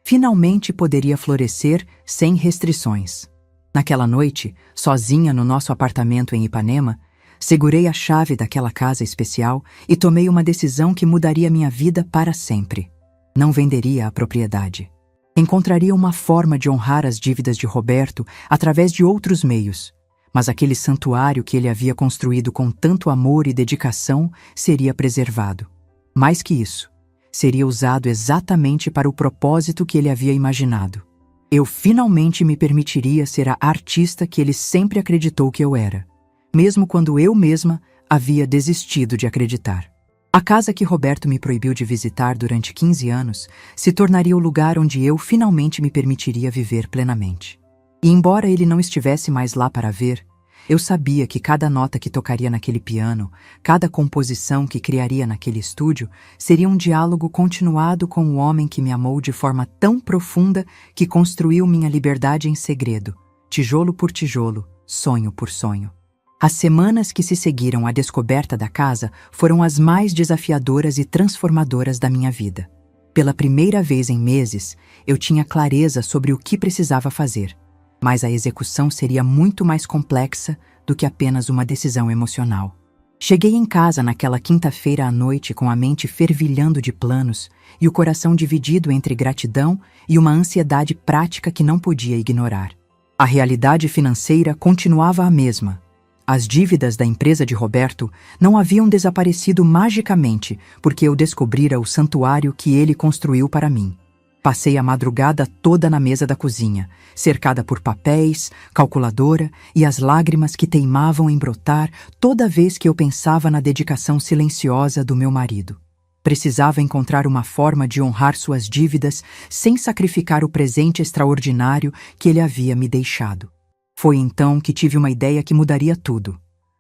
finalmente poderia florescer sem restrições. Naquela noite, sozinha no nosso apartamento em Ipanema, segurei a chave daquela casa especial e tomei uma decisão que mudaria minha vida para sempre. Não venderia a propriedade. Encontraria uma forma de honrar as dívidas de Roberto através de outros meios, mas aquele santuário que ele havia construído com tanto amor e dedicação seria preservado. Mais que isso, seria usado exatamente para o propósito que ele havia imaginado. Eu finalmente me permitiria ser a artista que ele sempre acreditou que eu era, mesmo quando eu mesma havia desistido de acreditar. A casa que Roberto me proibiu de visitar durante 15 anos se tornaria o lugar onde eu finalmente me permitiria viver plenamente. E embora ele não estivesse mais lá para ver, eu sabia que cada nota que tocaria naquele piano, cada composição que criaria naquele estúdio, seria um diálogo continuado com o homem que me amou de forma tão profunda que construiu minha liberdade em segredo, tijolo por tijolo, sonho por sonho. As semanas que se seguiram à descoberta da casa foram as mais desafiadoras e transformadoras da minha vida. Pela primeira vez em meses, eu tinha clareza sobre o que precisava fazer. mas a execução seria muito mais complexa do que apenas uma decisão emocional. Cheguei em casa naquela quinta-feira à noite com a mente fervilhando de planos e o coração dividido entre gratidão e uma ansiedade prática que não podia ignorar. A realidade financeira continuava a mesma. As dívidas da empresa de Roberto não haviam desaparecido magicamente porque eu descobrira o santuário que ele construiu para mim. Passei a madrugada toda na mesa da cozinha, cercada por papéis, calculadora e as lágrimas que teimavam em brotar toda vez que eu pensava na dedicação silenciosa do meu marido. Precisava encontrar uma forma de honrar suas dívidas sem sacrificar o presente extraordinário que ele havia me deixado. Foi então que tive uma ideia que mudaria tudo.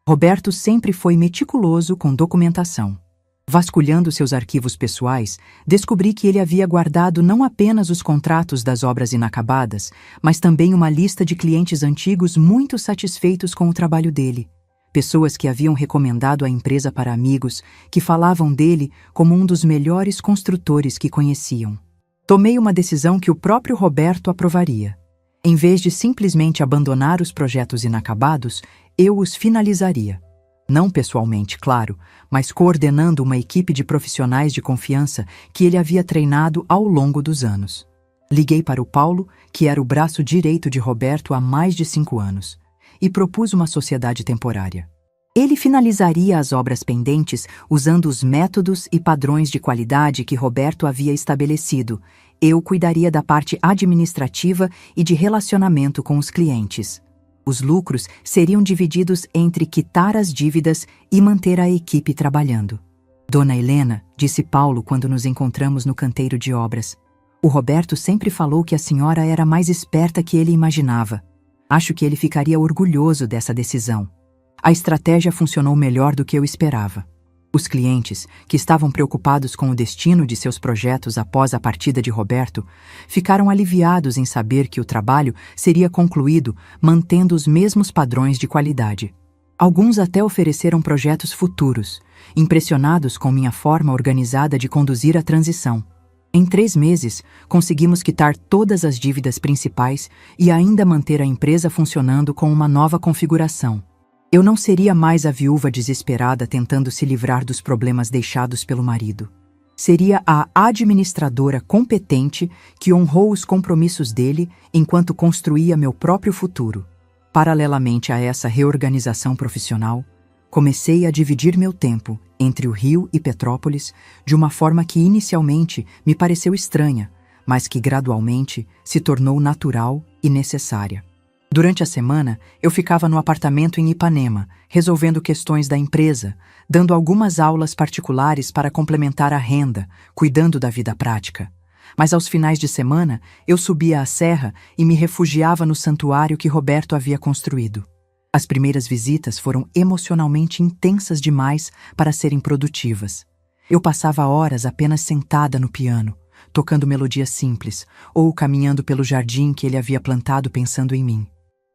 Roberto sempre foi meticuloso com documentação. Vasculhando seus arquivos pessoais, descobri que ele havia guardado não apenas os contratos das obras inacabadas, mas também uma lista de clientes antigos muito satisfeitos com o trabalho dele. Pessoas que haviam recomendado a empresa para amigos, que falavam dele como um dos melhores construtores que conheciam. Tomei uma decisão que o próprio Roberto aprovaria. Em vez de simplesmente abandonar os projetos inacabados, eu os finalizaria. Não pessoalmente, claro, mas coordenando uma equipe de profissionais de confiança que ele havia treinado ao longo dos anos. Liguei para o Paulo, que era o braço direito de Roberto há mais de 5 anos, e propus uma sociedade temporária. Ele finalizaria as obras pendentes usando os métodos e padrões de qualidade que Roberto havia estabelecido. Eu cuidaria da parte administrativa e de relacionamento com os clientes. Os lucros seriam divididos entre quitar as dívidas e manter a equipe trabalhando. Dona Helena, disse Paulo quando nos encontramos no canteiro de obras. O Roberto sempre falou que a senhora era mais esperta que ele imaginava. Acho que ele ficaria orgulhoso dessa decisão. A estratégia funcionou melhor do que eu esperava. Os clientes, que estavam preocupados com o destino de seus projetos após a partida de Roberto, ficaram aliviados em saber que o trabalho seria concluído mantendo os mesmos padrões de qualidade. Alguns até ofereceram projetos futuros, impressionados com minha forma organizada de conduzir a transição. Em 3 meses, conseguimos quitar todas as dívidas principais e ainda manter a empresa funcionando com uma nova configuração. Eu não seria mais a viúva desesperada tentando se livrar dos problemas deixados pelo marido. Seria a administradora competente que honrou os compromissos dele enquanto construía meu próprio futuro. Paralelamente a essa reorganização profissional, comecei a dividir meu tempo entre o Rio e Petrópolis de uma forma que inicialmente me pareceu estranha, mas que gradualmente se tornou natural e necessária. Durante a semana, eu ficava no apartamento em Ipanema, resolvendo questões da empresa, dando algumas aulas particulares para complementar a renda, cuidando da vida prática. Mas aos finais de semana, eu subia a serra e me refugiava no santuário que Roberto havia construído. As primeiras visitas foram emocionalmente intensas demais para serem produtivas. Eu passava horas apenas sentada no piano, tocando melodias simples, ou caminhando pelo jardim que ele havia plantado pensando em mim.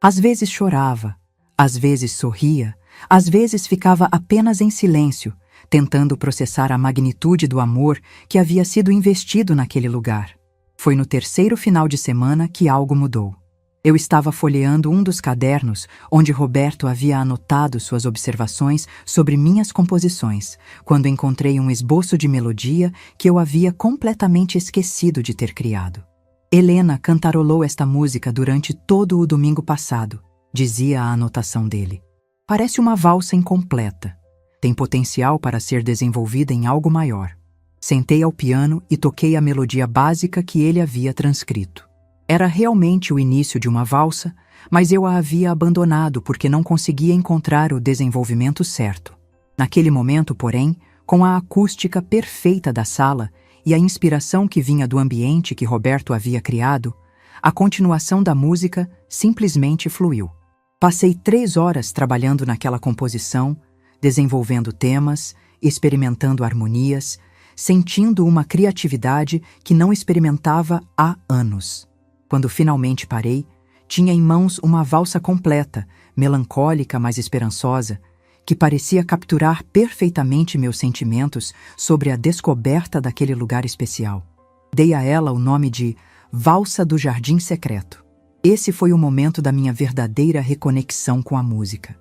Às vezes chorava, às vezes sorria, às vezes ficava apenas em silêncio, tentando processar a magnitude do amor que havia sido investido naquele lugar. Foi no 3º final de semana que algo mudou. Eu estava folheando um dos cadernos onde Roberto havia anotado suas observações sobre minhas composições, quando encontrei um esboço de melodia que eu havia completamente esquecido de ter criado. Helena cantarolou esta música durante todo o domingo passado, dizia a anotação dele. Parece uma valsa incompleta. Tem potencial para ser desenvolvida em algo maior. Sentei ao piano e toquei a melodia básica que ele havia transcrito. Era realmente o início de uma valsa, mas eu a havia abandonado porque não conseguia encontrar o desenvolvimento certo. Naquele momento, porém, com a acústica perfeita da sala, e a inspiração que vinha do ambiente que Roberto havia criado, a continuação da música simplesmente fluiu. Passei 3 horas trabalhando naquela composição, desenvolvendo temas, experimentando harmonias, sentindo uma criatividade que não experimentava há anos. Quando finalmente parei, tinha em mãos uma valsa completa, melancólica mas esperançosa, que parecia capturar perfeitamente meus sentimentos sobre a descoberta daquele lugar especial. Dei a ela o nome de Valsa do Jardim Secreto. Esse foi o momento da minha verdadeira reconexão com a música.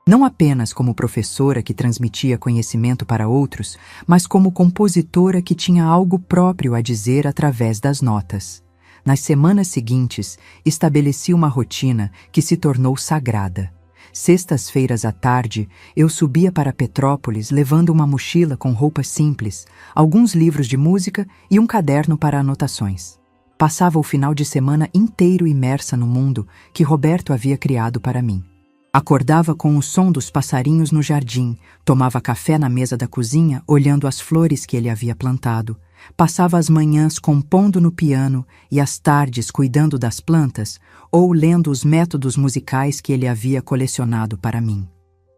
Não apenas como professora que transmitia conhecimento para outros, mas como compositora que tinha algo próprio a dizer através das notas. Nas semanas seguintes, estabeleci uma rotina que se tornou sagrada. Sextas-feiras à tarde, eu subia para Petrópolis levando uma mochila com roupas simples, alguns livros de música e um caderno para anotações. Passava o final de semana inteiro imersa no mundo que Roberto havia criado para mim. Acordava com o som dos passarinhos no jardim, tomava café na mesa da cozinha olhando as flores que ele havia plantado, passava as manhãs compondo no piano e as tardes cuidando das plantas ou lendo os métodos musicais que ele havia colecionado para mim.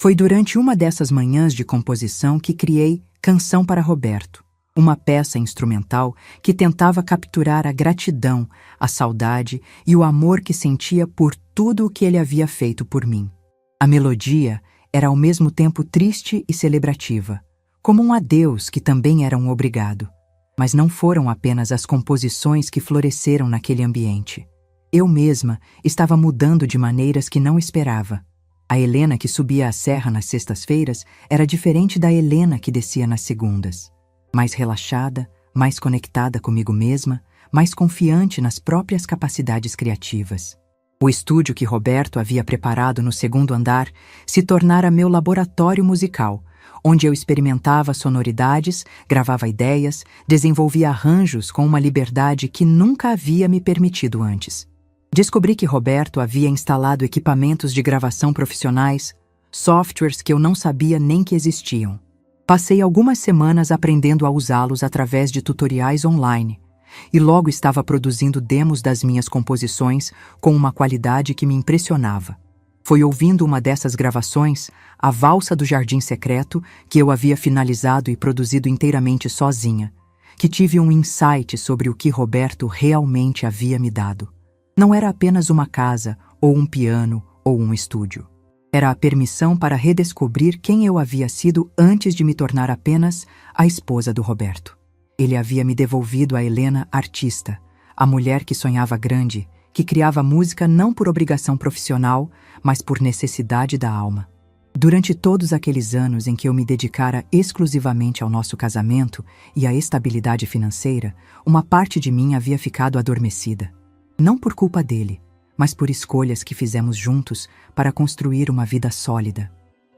Foi durante uma dessas manhãs de composição que criei Canção para Roberto, uma peça instrumental que tentava capturar a gratidão, a saudade e o amor que sentia por tudo o que ele havia feito por mim. A melodia era ao mesmo tempo triste e celebrativa, como um adeus que também era um obrigado. Mas não foram apenas as composições que floresceram naquele ambiente. Eu mesma estava mudando de maneiras que não esperava. A Helena que subia a serra nas sextas-feiras era diferente da Helena que descia nas segundas. Mais relaxada, mais conectada comigo mesma, mais confiante nas próprias capacidades criativas. O estúdio que Roberto havia preparado no segundo andar se tornara meu laboratório musical, onde eu experimentava sonoridades, gravava ideias, desenvolvia arranjos com uma liberdade que nunca havia me permitido antes. Descobri que Roberto havia instalado equipamentos de gravação profissionais, softwares que eu não sabia nem que existiam. Passei algumas semanas aprendendo a usá-los através de tutoriais online, e logo estava produzindo demos das minhas composições com uma qualidade que me impressionava. Foi ouvindo uma dessas gravações, a Valsa do Jardim Secreto, que eu havia finalizado e produzido inteiramente sozinha, que tive um insight sobre o que Roberto realmente havia me dado. Não era apenas uma casa, ou um piano, ou um estúdio. Era a permissão para redescobrir quem eu havia sido antes de me tornar apenas a esposa do Roberto. Ele havia me devolvido a Helena artista, a mulher que sonhava grande, que criava música não por obrigação profissional, mas por necessidade da alma. Durante todos aqueles anos em que eu me dedicara exclusivamente ao nosso casamento e à estabilidade financeira, uma parte de mim havia ficado adormecida. Não por culpa dele, mas por escolhas que fizemos juntos para construir uma vida sólida.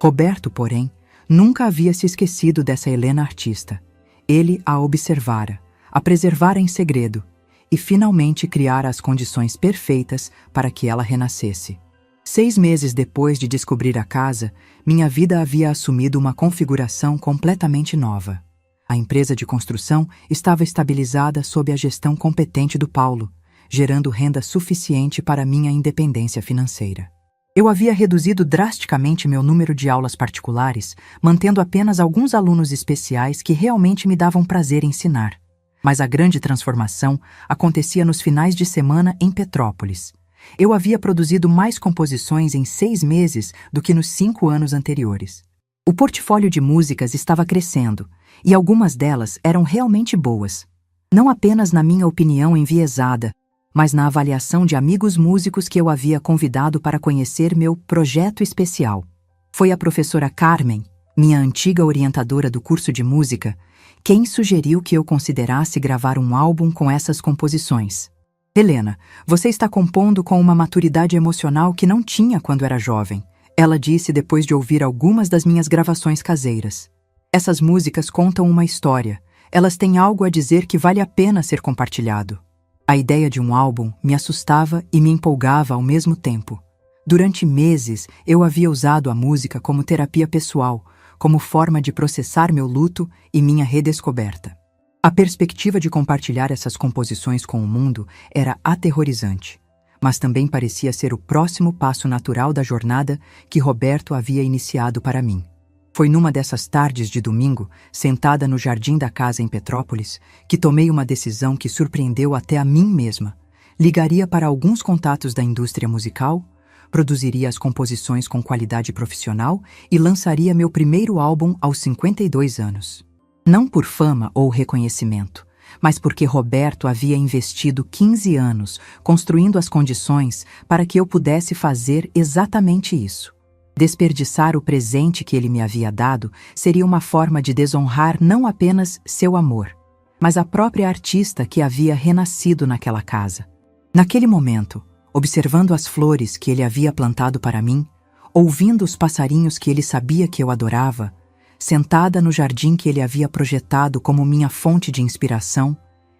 Roberto, porém, nunca havia se esquecido dessa Helena artista. Ele a observara, a preservara em segredo e finalmente criara as condições perfeitas para que ela renascesse. 6 meses depois de descobrir a casa, minha vida havia assumido uma configuração completamente nova. A empresa de construção estava estabilizada sob a gestão competente do Paulo, gerando renda suficiente para minha independência financeira. Eu havia reduzido drasticamente meu número de aulas particulares, mantendo apenas alguns alunos especiais que realmente me davam prazer ensinar. Mas a grande transformação acontecia nos finais de semana em Petrópolis. Eu havia produzido mais composições em 6 meses do que nos 5 anos anteriores. O portfólio de músicas estava crescendo, e algumas delas eram realmente boas. Não apenas na minha opinião enviesada, mas na avaliação de amigos músicos que eu havia convidado para conhecer meu projeto especial. Foi a professora Carmen, minha antiga orientadora do curso de música, quem sugeriu que eu considerasse gravar um álbum com essas composições. Helena, você está compondo com uma maturidade emocional que não tinha quando era jovem, ela disse depois de ouvir algumas das minhas gravações caseiras. Essas músicas contam uma história, elas têm algo a dizer que vale a pena ser compartilhado. A ideia de um álbum me assustava e me empolgava ao mesmo tempo. Durante meses, eu havia usado a música como terapia pessoal, como forma de processar meu luto e minha redescoberta. A perspectiva de compartilhar essas composições com o mundo era aterrorizante, mas também parecia ser o próximo passo natural da jornada que Roberto havia iniciado para mim. Foi numa dessas tardes de domingo, sentada no jardim da casa em Petrópolis, que tomei uma decisão que surpreendeu até a mim mesma. Ligaria para alguns contatos da indústria musical, produziria as composições com qualidade profissional e lançaria meu primeiro álbum aos 52 anos. Não por fama ou reconhecimento, mas porque Roberto havia investido 15 anos construindo as condições para que eu pudesse fazer exatamente isso. Desperdiçar o presente que ele me havia dado seria uma forma de desonrar não apenas seu amor, mas a própria artista que havia renascido naquela casa. Naquele momento, observando as flores que ele havia plantado para mim, ouvindo os passarinhos que ele sabia que eu adorava, sentada no jardim que ele havia projetado como minha fonte de inspiração,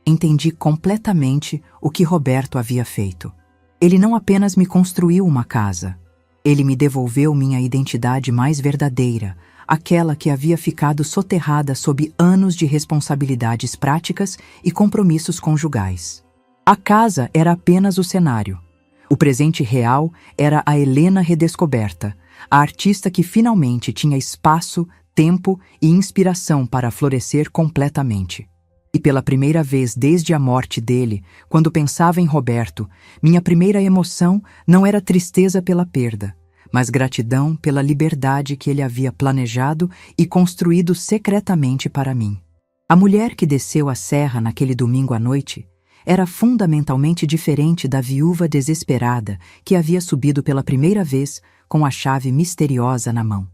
entendi completamente o que Roberto havia feito. Ele não apenas me construiu uma casa, ele me devolveu minha identidade mais verdadeira, aquela que havia ficado soterrada sob anos de responsabilidades práticas e compromissos conjugais. A casa era apenas o cenário. O presente real era a Helena redescoberta, a artista que finalmente tinha espaço, tempo e inspiração para florescer completamente. E pela primeira vez desde a morte dele, quando pensava em Roberto, minha primeira emoção não era tristeza pela perda, mas gratidão pela liberdade que ele havia planejado e construído secretamente para mim. A mulher que desceu a serra naquele domingo à noite era fundamentalmente diferente da viúva desesperada que havia subido pela primeira vez com a chave misteriosa na mão.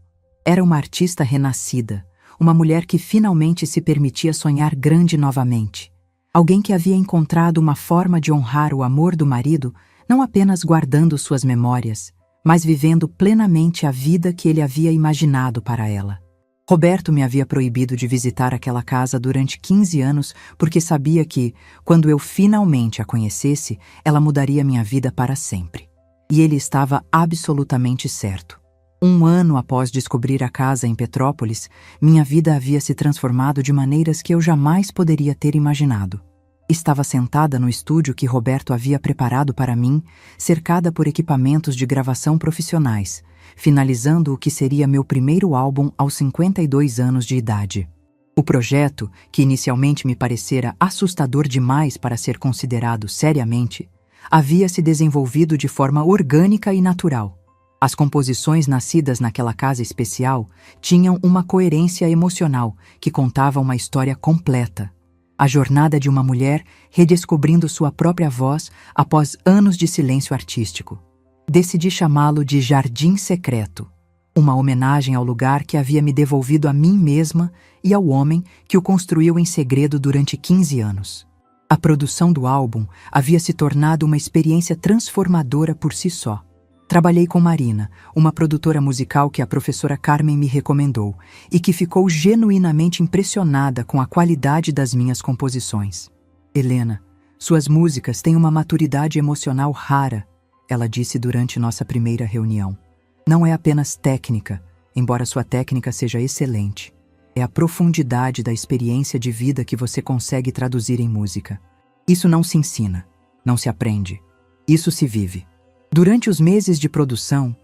Era uma artista renascida, uma mulher que finalmente se permitia sonhar grande novamente. Alguém que havia encontrado uma forma de honrar o amor do marido, não apenas guardando suas memórias, mas vivendo plenamente a vida que ele havia imaginado para ela. Roberto me havia proibido de visitar aquela casa durante 15 anos porque sabia que, quando eu finalmente a conhecesse, ela mudaria minha vida para sempre. E ele estava absolutamente certo. Um ano após descobrir a casa em Petrópolis, minha vida havia se transformado de maneiras que eu jamais poderia ter imaginado. Estava sentada no estúdio que Roberto havia preparado para mim, cercada por equipamentos de gravação profissionais, finalizando o que seria meu primeiro álbum aos 52 anos de idade. O projeto, que inicialmente me parecera assustador demais para ser considerado seriamente, havia se desenvolvido de forma orgânica e natural. As composições nascidas naquela casa especial tinham uma coerência emocional que contava uma história completa. A jornada de uma mulher redescobrindo sua própria voz após anos de silêncio artístico. Decidi chamá-lo de Jardim Secreto, uma homenagem ao lugar que havia me devolvido a mim mesma e ao homem que o construiu em segredo durante 15 anos. A produção do álbum havia se tornado uma experiência transformadora por si só. Trabalhei com Marina, uma produtora musical que a professora Carmen me recomendou e que ficou genuinamente impressionada com a qualidade das minhas composições. Helena, suas músicas têm uma maturidade emocional rara, ela disse durante nossa primeira reunião. Não é apenas técnica, embora sua técnica seja excelente. É a profundidade da experiência de vida que você consegue traduzir em música. Isso não se ensina, não se aprende. Isso se vive. Durante os meses de produção,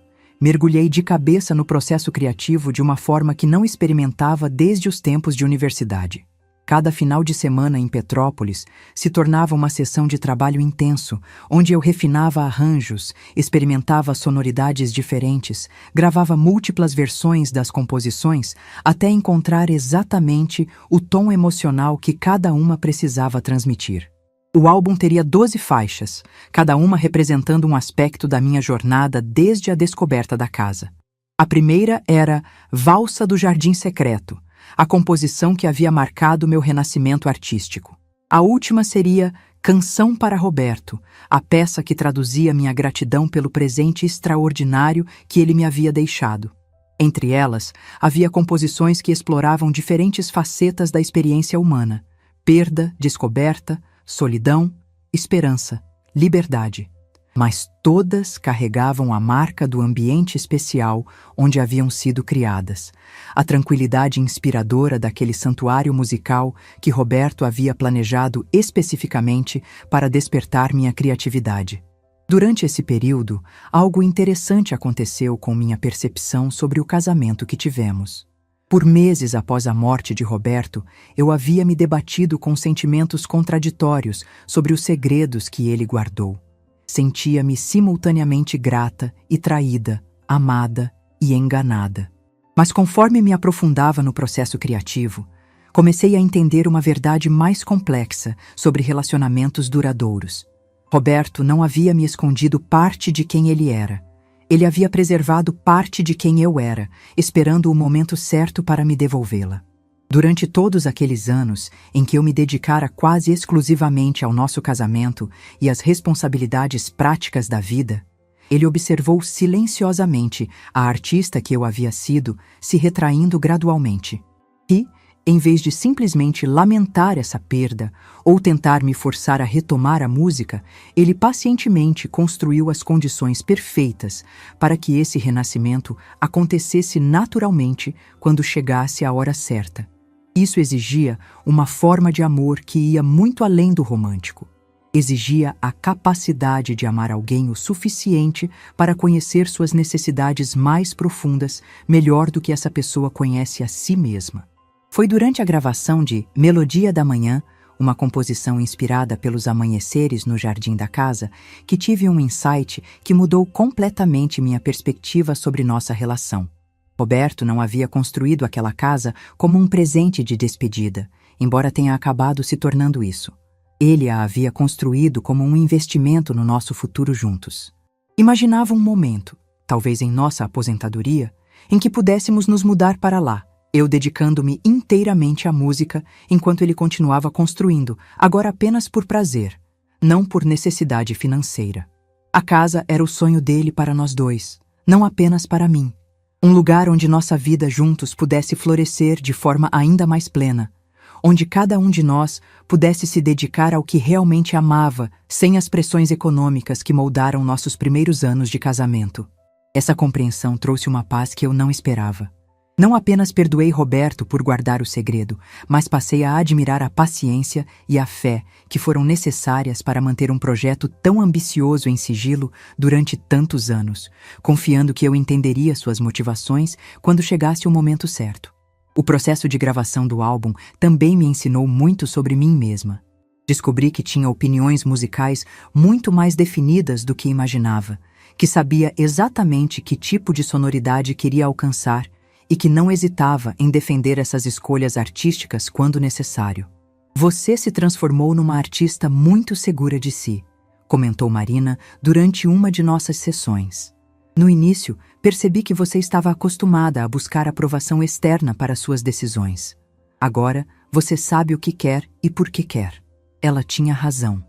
mergulhei de cabeça no processo criativo de uma forma que não experimentava desde os tempos de universidade. Cada final de semana em Petrópolis se tornava uma sessão de trabalho intenso, onde eu refinava arranjos, experimentava sonoridades diferentes, gravava múltiplas versões das composições até encontrar exatamente o tom emocional que cada uma precisava transmitir. O álbum teria 12 faixas, cada uma representando um aspecto da minha jornada desde a descoberta da casa. A primeira era Valsa do Jardim Secreto, a composição que havia marcado meu renascimento artístico. A última seria Canção para Roberto, a peça que traduzia minha gratidão pelo presente extraordinário que ele me havia deixado. Entre elas, havia composições que exploravam diferentes facetas da experiência humana: perda, descoberta, solidão, esperança, liberdade. Mas todas carregavam a marca do ambiente especial onde haviam sido criadas, a tranquilidade inspiradora daquele santuário musical que Roberto havia planejado especificamente para despertar minha criatividade. Durante esse período, algo interessante aconteceu com minha percepção sobre o casamento que tivemos. Por meses após a morte de Roberto, eu havia me debatido com sentimentos contraditórios sobre os segredos que ele guardou. Sentia-me simultaneamente grata e traída, amada e enganada. Mas conforme me aprofundava no processo criativo, comecei a entender uma verdade mais complexa sobre relacionamentos duradouros. Roberto não havia me escondido parte de quem ele era. Ele havia preservado parte de quem eu era, esperando o momento certo para me devolvê-la. Durante todos aqueles anos em que eu me dedicara quase exclusivamente ao nosso casamento e às responsabilidades práticas da vida, ele observou silenciosamente a artista que eu havia sido se retraindo gradualmente. E, em vez de simplesmente lamentar essa perda ou tentar me forçar a retomar a música, ele pacientemente construiu as condições perfeitas para que esse renascimento acontecesse naturalmente quando chegasse a hora certa. Isso exigia uma forma de amor que ia muito além do romântico. Exigia a capacidade de amar alguém o suficiente para conhecer suas necessidades mais profundas, melhor do que essa pessoa conhece a si mesma. Foi durante a gravação de Melodia da Manhã, uma composição inspirada pelos amanheceres no jardim da casa, que tive um insight que mudou completamente minha perspectiva sobre nossa relação. Roberto não havia construído aquela casa como um presente de despedida, embora tenha acabado se tornando isso. Ele a havia construído como um investimento no nosso futuro juntos. Imaginava um momento, talvez em nossa aposentadoria, em que pudéssemos nos mudar para lá, eu dedicando-me inteiramente à música enquanto ele continuava construindo, agora apenas por prazer, não por necessidade financeira. A casa era o sonho dele para nós dois, não apenas para mim. Um lugar onde nossa vida juntos pudesse florescer de forma ainda mais plena, onde cada um de nós pudesse se dedicar ao que realmente amava, sem as pressões econômicas que moldaram nossos primeiros anos de casamento. Essa compreensão trouxe uma paz que eu não esperava. Não apenas perdoei Roberto por guardar o segredo, mas passei a admirar a paciência e a fé que foram necessárias para manter um projeto tão ambicioso em sigilo durante tantos anos, confiando que eu entenderia suas motivações quando chegasse o momento certo. O processo de gravação do álbum também me ensinou muito sobre mim mesma. Descobri que tinha opiniões musicais muito mais definidas do que imaginava, que sabia exatamente que tipo de sonoridade queria alcançar e que não hesitava em defender essas escolhas artísticas quando necessário. Você se transformou numa artista muito segura de si, comentou Marina durante uma de nossas sessões. No início, percebi que você estava acostumada a buscar aprovação externa para suas decisões. Agora, você sabe o que quer e por que quer. Ela tinha razão.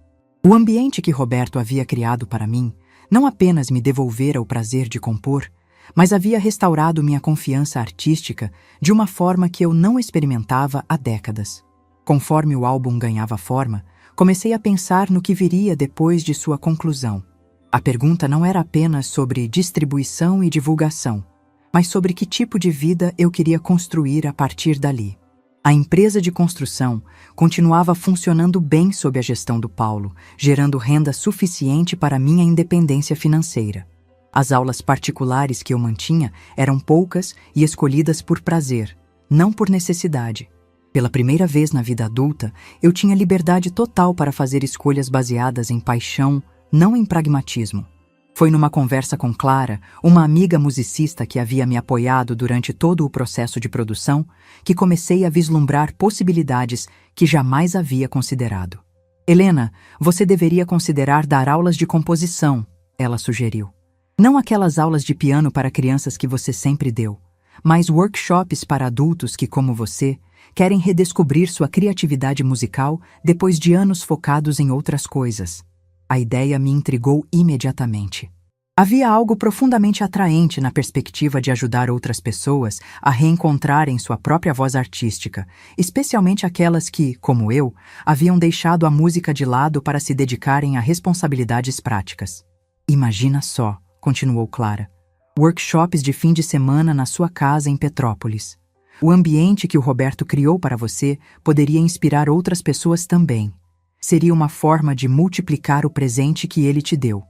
O ambiente que Roberto havia criado para mim não apenas me devolvera o prazer de compor, mas havia restaurado minha confiança artística de uma forma que eu não experimentava há décadas. Conforme o álbum ganhava forma, comecei a pensar no que viria depois de sua conclusão. A pergunta não era apenas sobre distribuição e divulgação, mas sobre que tipo de vida eu queria construir a partir dali. A empresa de construção continuava funcionando bem sob a gestão do Paulo, gerando renda suficiente para minha independência financeira. As aulas particulares que eu mantinha eram poucas e escolhidas por prazer, não por necessidade. Pela primeira vez na vida adulta, eu tinha liberdade total para fazer escolhas baseadas em paixão, não em pragmatismo. Foi numa conversa com Clara, uma amiga musicista que havia me apoiado durante todo o processo de produção, que comecei a vislumbrar possibilidades que jamais havia considerado. Helena, você deveria considerar dar aulas de composição, ela sugeriu. Não aquelas aulas de piano para crianças que você sempre deu, mas workshops para adultos que, como você, querem redescobrir sua criatividade musical depois de anos focados em outras coisas. A ideia me intrigou imediatamente. Havia algo profundamente atraente na perspectiva de ajudar outras pessoas a reencontrarem sua própria voz artística, especialmente aquelas que, como eu, haviam deixado a música de lado para se dedicarem a responsabilidades práticas. Imagina só, continuou Clara, workshops de fim de semana na sua casa em Petrópolis. O ambiente que o Roberto criou para você poderia inspirar outras pessoas também. Seria uma forma de multiplicar o presente que ele te deu.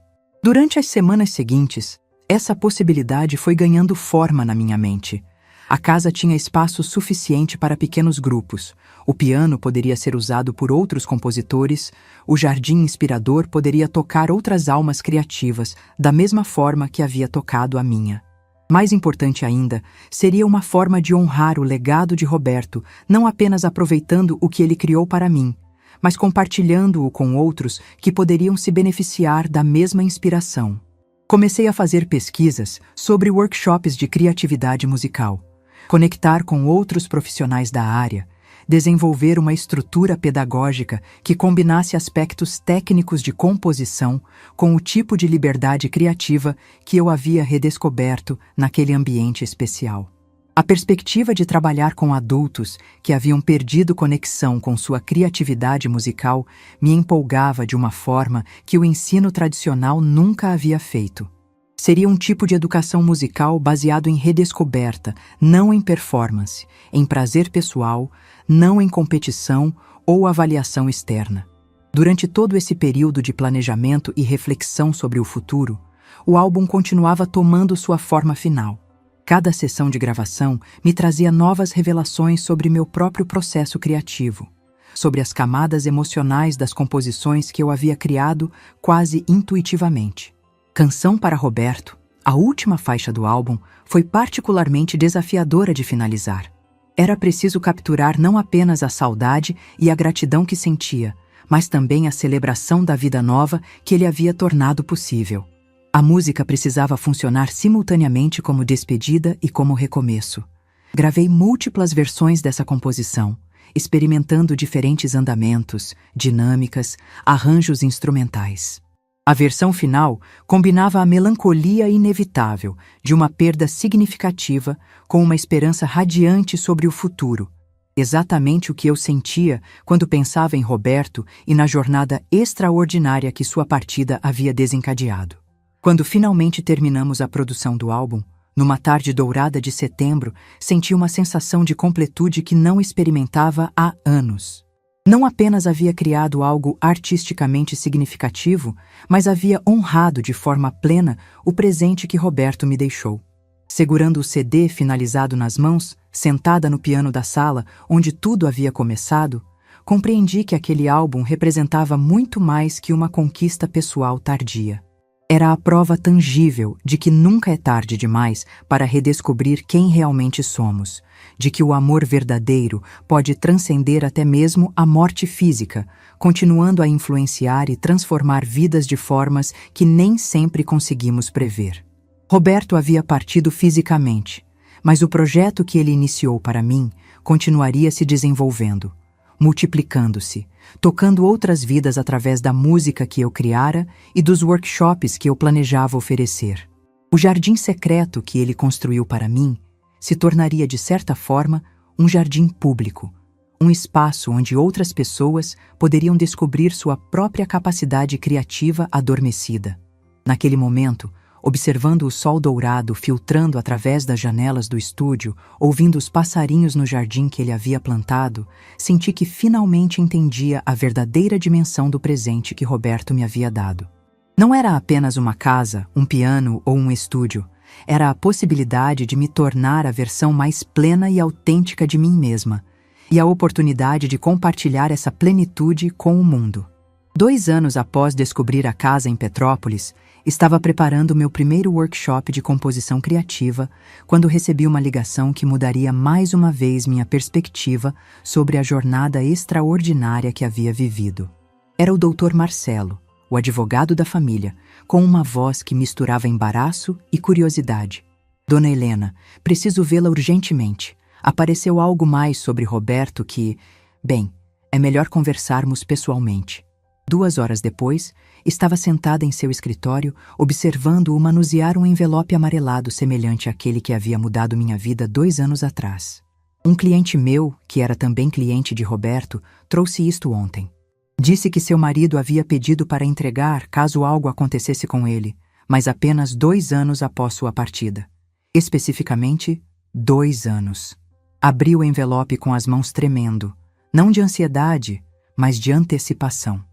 Durante as semanas seguintes, essa possibilidade foi ganhando forma na minha mente. A casa tinha espaço suficiente para pequenos grupos, o piano poderia ser usado por outros compositores, o jardim inspirador poderia tocar outras almas criativas, da mesma forma que havia tocado a minha. Mais importante ainda, seria uma forma de honrar o legado de Roberto, não apenas aproveitando o que ele criou para mim, mas compartilhando-o com outros que poderiam se beneficiar da mesma inspiração. Comecei a fazer pesquisas sobre workshops de criatividade musical, conectar com outros profissionais da área, desenvolver uma estrutura pedagógica que combinasse aspectos técnicos de composição com o tipo de liberdade criativa que eu havia redescoberto naquele ambiente especial. A perspectiva de trabalhar com adultos que haviam perdido conexão com sua criatividade musical me empolgava de uma forma que o ensino tradicional nunca havia feito. Seria um tipo de educação musical baseado em redescoberta, não em performance, em prazer pessoal, não em competição ou avaliação externa. Durante todo esse período de planejamento e reflexão sobre o futuro, o álbum continuava tomando sua forma final. Cada sessão de gravação me trazia novas revelações sobre meu próprio processo criativo, sobre as camadas emocionais das composições que eu havia criado quase intuitivamente. Canção para Roberto, a última faixa do álbum, foi particularmente desafiadora de finalizar. Era preciso capturar não apenas a saudade e a gratidão que sentia, mas também a celebração da vida nova que ele havia tornado possível. A música precisava funcionar simultaneamente como despedida e como recomeço. Gravei múltiplas versões dessa composição, experimentando diferentes andamentos, dinâmicas, arranjos instrumentais. A versão final combinava a melancolia inevitável de uma perda significativa com uma esperança radiante sobre o futuro, exatamente o que eu sentia quando pensava em Roberto e na jornada extraordinária que sua partida havia desencadeado. Quando finalmente terminamos a produção do álbum, numa tarde dourada de setembro, senti uma sensação de completude que não experimentava há anos. Não apenas havia criado algo artisticamente significativo, mas havia honrado de forma plena o presente que Roberto me deixou. Segurando o CD finalizado nas mãos, sentada no piano da sala, onde tudo havia começado, compreendi que aquele álbum representava muito mais que uma conquista pessoal tardia. Era a prova tangível de que nunca é tarde demais para redescobrir quem realmente somos, de que o amor verdadeiro pode transcender até mesmo a morte física, continuando a influenciar e transformar vidas de formas que nem sempre conseguimos prever. Roberto havia partido fisicamente, mas o projeto que ele iniciou para mim continuaria se desenvolvendo, multiplicando-se, tocando outras vidas através da música que eu criara e dos workshops que eu planejava oferecer. O jardim secreto que ele construiu para mim se tornaria, de certa forma, um jardim público, um espaço onde outras pessoas poderiam descobrir sua própria capacidade criativa adormecida. Naquele momento, observando o sol dourado filtrando através das janelas do estúdio, ouvindo os passarinhos no jardim que ele havia plantado, senti que finalmente entendia a verdadeira dimensão do presente que Roberto me havia dado. Não era apenas uma casa, um piano ou um estúdio. Era a possibilidade de me tornar a versão mais plena e autêntica de mim mesma, e a oportunidade de compartilhar essa plenitude com o mundo. 2 anos após descobrir a casa em Petrópolis, estava preparando meu primeiro workshop de composição criativa quando recebi uma ligação que mudaria mais uma vez minha perspectiva sobre a jornada extraordinária que havia vivido. Era o Dr. Marcelo, o advogado da família, com uma voz que misturava embaraço e curiosidade. Dona Helena, preciso vê-la urgentemente. Apareceu algo mais sobre Roberto que... Bem, é melhor conversarmos pessoalmente. 2 horas depois, estava sentada em seu escritório, observando-o manusear um envelope amarelado semelhante àquele que havia mudado minha vida 2 anos atrás. Um cliente meu, que era também cliente de Roberto, trouxe isto ontem. Disse que seu marido havia pedido para entregar caso algo acontecesse com ele, mas apenas 2 anos após sua partida. Especificamente, 2 anos. Abri o envelope com as mãos tremendo, não de ansiedade, mas de antecipação.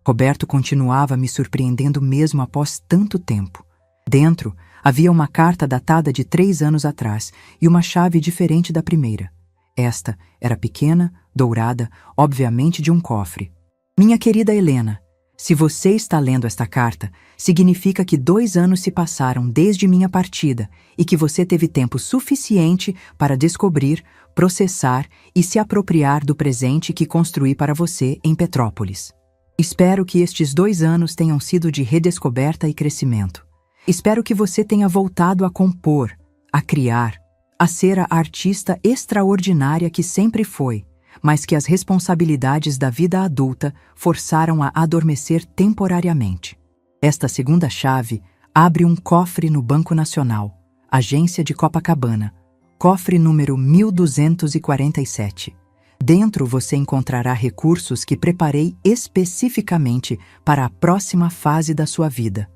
Roberto continuava me surpreendendo mesmo após tanto tempo. Dentro, havia uma carta datada de 3 anos atrás e uma chave diferente da primeira. Esta era pequena, dourada, obviamente de um cofre. Minha querida Helena, Se você está lendo esta carta, significa que 2 anos se passaram desde minha partida e que você teve tempo suficiente para descobrir, processar e se apropriar do presente que construí para você em Petrópolis. Espero que estes 2 anos tenham sido de redescoberta e crescimento. Espero que você tenha voltado a compor, a criar, a ser a artista extraordinária que sempre foi, mas que as responsabilidades da vida adulta forçaram a adormecer temporariamente. Esta segunda chave abre um cofre no Banco Nacional, Agência de Copacabana, cofre número 1247. Dentro você encontrará recursos que preparei especificamente para a próxima fase da sua vida,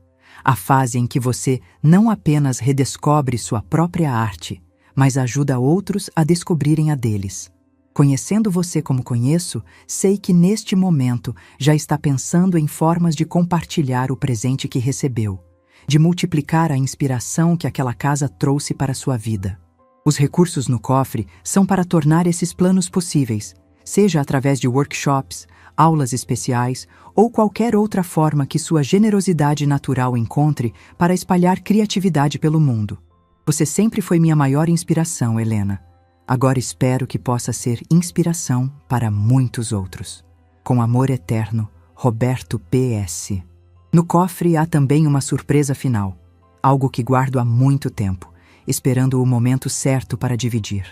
a fase em que você não apenas redescobre sua própria arte, mas ajuda outros a descobrirem a deles. Conhecendo você como conheço, sei que neste momento já está pensando em formas de compartilhar o presente que recebeu, de multiplicar a inspiração que aquela casa trouxe para sua vida. Os recursos no cofre são para tornar esses planos possíveis, seja através de workshops, aulas especiais ou qualquer outra forma que sua generosidade natural encontre para espalhar criatividade pelo mundo. Você sempre foi minha maior inspiração, Helena. Agora espero que possa ser inspiração para muitos outros. Com amor eterno, Roberto P.S. No cofre há também uma surpresa final, algo que guardo há muito tempo, esperando o momento certo para dividir.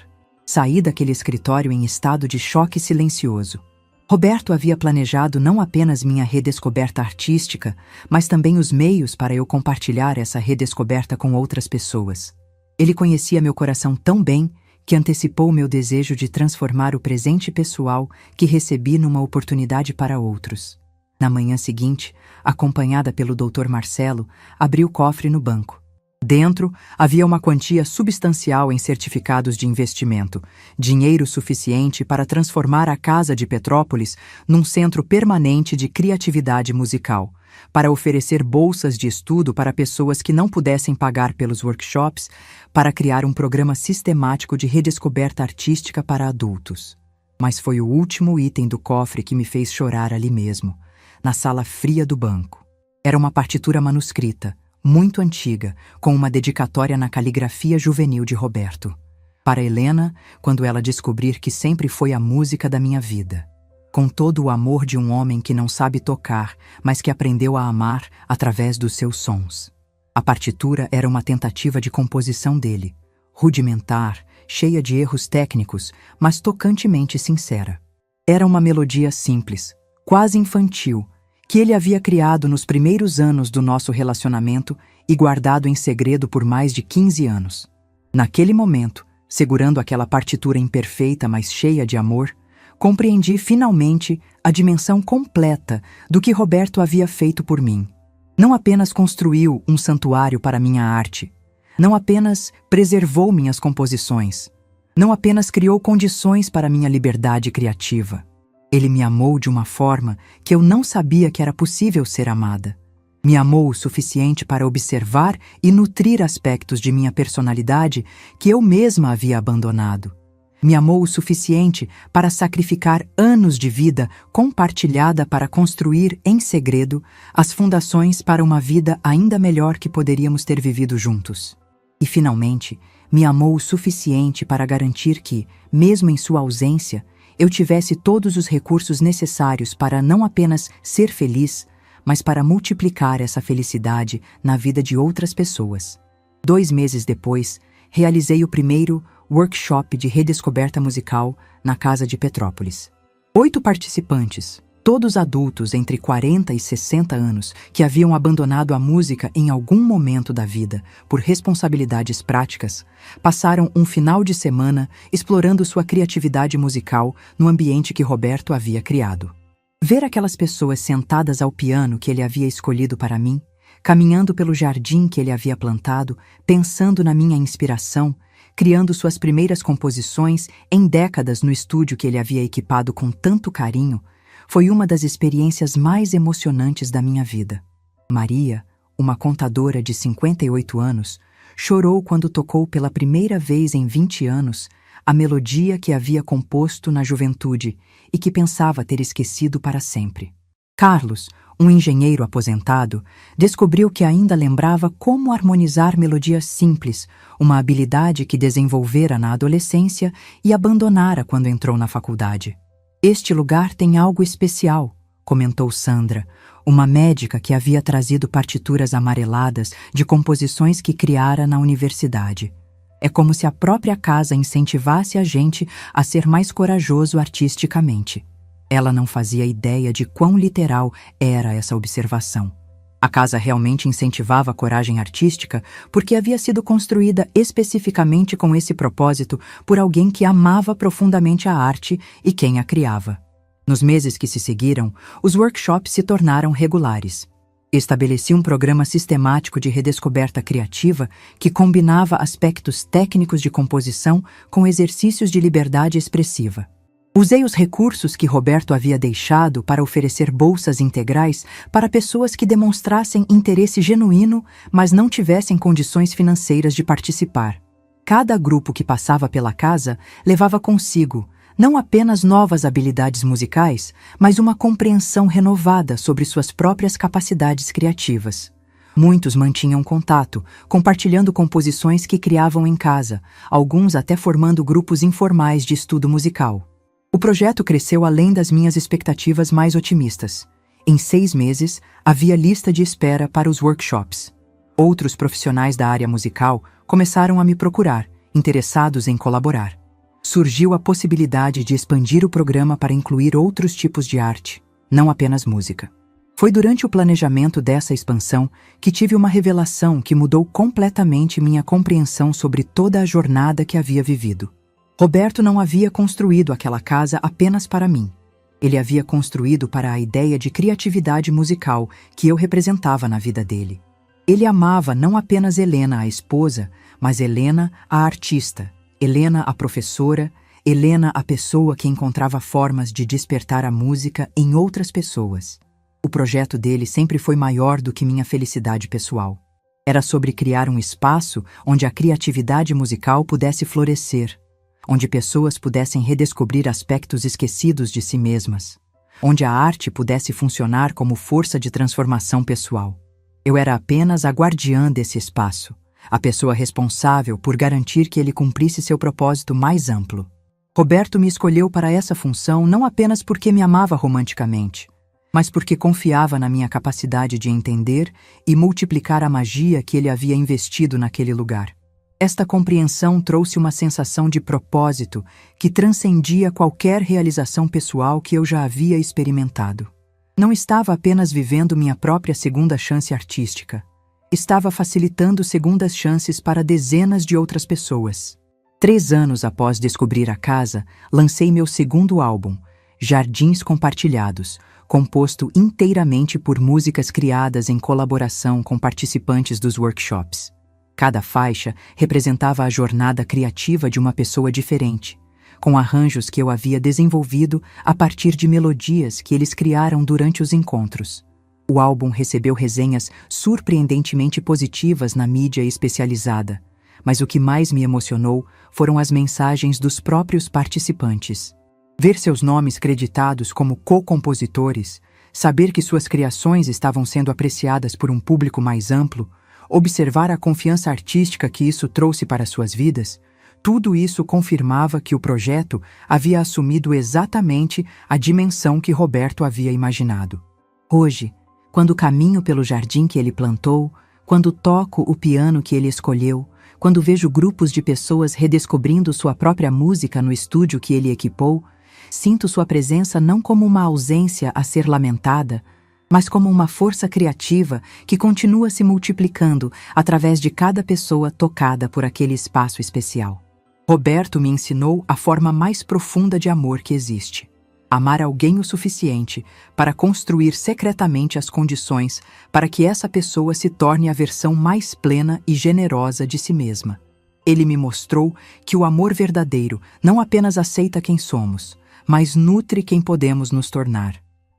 Saí daquele escritório em estado de choque silencioso. Roberto havia planejado não apenas minha redescoberta artística, mas também os meios para eu compartilhar essa redescoberta com outras pessoas. Ele conhecia meu coração tão bem que antecipou meu desejo de transformar o presente pessoal que recebi numa oportunidade para outros. Na manhã seguinte, acompanhada pelo Dr. Marcelo, abri o cofre no banco. Dentro, havia uma quantia substancial em certificados de investimento, dinheiro suficiente para transformar a Casa de Petrópolis num centro permanente de criatividade musical, para oferecer bolsas de estudo para pessoas que não pudessem pagar pelos workshops, para criar um programa sistemático de redescoberta artística para adultos. Mas foi o último item do cofre que me fez chorar ali mesmo, na sala fria do banco. Era uma partitura manuscrita, muito antiga, com uma dedicatória na caligrafia juvenil de Roberto. Para Helena, quando ela descobrir que sempre foi a música da minha vida. Com todo o amor de um homem que não sabe tocar, mas que aprendeu a amar através dos seus sons. A partitura era uma tentativa de composição dele, rudimentar, cheia de erros técnicos, mas tocantemente sincera. Era uma melodia simples, quase infantil, que ele havia criado nos primeiros anos do nosso relacionamento e guardado em segredo por mais de 15 anos. Naquele momento, segurando aquela partitura imperfeita, mas cheia de amor, compreendi finalmente a dimensão completa do que Roberto havia feito por mim. Não apenas construiu um santuário para minha arte, não apenas preservou minhas composições, não apenas criou condições para minha liberdade criativa. Ele me amou de uma forma que eu não sabia que era possível ser amada. Me amou o suficiente para observar e nutrir aspectos de minha personalidade que eu mesma havia abandonado. Me amou o suficiente para sacrificar anos de vida compartilhada para construir, em segredo, as fundações para uma vida ainda melhor que poderíamos ter vivido juntos. E, finalmente, me amou o suficiente para garantir que, mesmo em sua ausência, eu tivesse todos os recursos necessários para não apenas ser feliz, mas para multiplicar essa felicidade na vida de outras pessoas. 2 meses depois, realizei o primeiro workshop de redescoberta musical na Casa de Petrópolis. 8 participantes, todos adultos entre 40 e 60 anos, que haviam abandonado a música em algum momento da vida por responsabilidades práticas, passaram um final de semana explorando sua criatividade musical no ambiente que Roberto havia criado. Ver aquelas pessoas sentadas ao piano que ele havia escolhido para mim, caminhando pelo jardim que ele havia plantado, pensando na minha inspiração, criando suas primeiras composições em décadas no estúdio que ele havia equipado com tanto carinho, foi uma das experiências mais emocionantes da minha vida. Maria, uma contadora de 58 anos, chorou quando tocou pela primeira vez em 20 anos a melodia que havia composto na juventude e que pensava ter esquecido para sempre. Carlos, um engenheiro aposentado, descobriu que ainda lembrava como harmonizar melodias simples, uma habilidade que desenvolvera na adolescência e abandonara quando entrou na faculdade. Este lugar tem algo especial, comentou Sandra, uma médica que havia trazido partituras amareladas de composições que criara na universidade. É como se a própria casa incentivasse a gente a ser mais corajoso artisticamente. Ela não fazia ideia de quão literal era essa observação. A casa realmente incentivava a coragem artística porque havia sido construída especificamente com esse propósito por alguém que amava profundamente a arte e quem a criava. Nos meses que se seguiram, os workshops se tornaram regulares. Estabeleci um programa sistemático de redescoberta criativa que combinava aspectos técnicos de composição com exercícios de liberdade expressiva. Usei os recursos que Roberto havia deixado para oferecer bolsas integrais para pessoas que demonstrassem interesse genuíno, mas não tivessem condições financeiras de participar. Cada grupo que passava pela casa levava consigo não apenas novas habilidades musicais, mas uma compreensão renovada sobre suas próprias capacidades criativas. Muitos mantinham contato, compartilhando composições que criavam em casa, alguns até formando grupos informais de estudo musical. O projeto cresceu além das minhas expectativas mais otimistas. Em 6 meses, havia lista de espera para os workshops. Outros profissionais da área musical começaram a me procurar, interessados em colaborar. Surgiu a possibilidade de expandir o programa para incluir outros tipos de arte, não apenas música. Foi durante o planejamento dessa expansão que tive uma revelação que mudou completamente minha compreensão sobre toda a jornada que havia vivido. Roberto não havia construído aquela casa apenas para mim. Ele havia construído para a ideia de criatividade musical que eu representava na vida dele. Ele amava não apenas Helena, a esposa, mas Helena, a artista, Helena, a professora, Helena, a pessoa que encontrava formas de despertar a música em outras pessoas. O projeto dele sempre foi maior do que minha felicidade pessoal. Era sobre criar um espaço onde a criatividade musical pudesse florescer, onde pessoas pudessem redescobrir aspectos esquecidos de si mesmas, onde a arte pudesse funcionar como força de transformação pessoal. Eu era apenas a guardiã desse espaço, a pessoa responsável por garantir que ele cumprisse seu propósito mais amplo. Roberto me escolheu para essa função não apenas porque me amava romanticamente, mas porque confiava na minha capacidade de entender e multiplicar a magia que ele havia investido naquele lugar. Esta compreensão trouxe uma sensação de propósito que transcendia qualquer realização pessoal que eu já havia experimentado. Não estava apenas vivendo minha própria segunda chance artística. Estava facilitando segundas chances para dezenas de outras pessoas. 3 anos após descobrir a casa, lancei meu segundo álbum, Jardins Compartilhados, composto inteiramente por músicas criadas em colaboração com participantes dos workshops. Cada faixa representava a jornada criativa de uma pessoa diferente, com arranjos que eu havia desenvolvido a partir de melodias que eles criaram durante os encontros. O álbum recebeu resenhas surpreendentemente positivas na mídia especializada, mas o que mais me emocionou foram as mensagens dos próprios participantes. Ver seus nomes creditados como co-compositores, saber que suas criações estavam sendo apreciadas por um público mais amplo, observar a confiança artística que isso trouxe para suas vidas, tudo isso confirmava que o projeto havia assumido exatamente a dimensão que Roberto havia imaginado. Hoje, quando caminho pelo jardim que ele plantou, quando toco o piano que ele escolheu, quando vejo grupos de pessoas redescobrindo sua própria música no estúdio que ele equipou, sinto sua presença não como uma ausência a ser lamentada, mas como uma força criativa que continua se multiplicando através de cada pessoa tocada por aquele espaço especial. Roberto me ensinou a forma mais profunda de amor que existe. Amar alguém o suficiente para construir secretamente as condições para que essa pessoa se torne a versão mais plena e generosa de si mesma. Ele me mostrou que o amor verdadeiro não apenas aceita quem somos, mas nutre quem podemos nos tornar.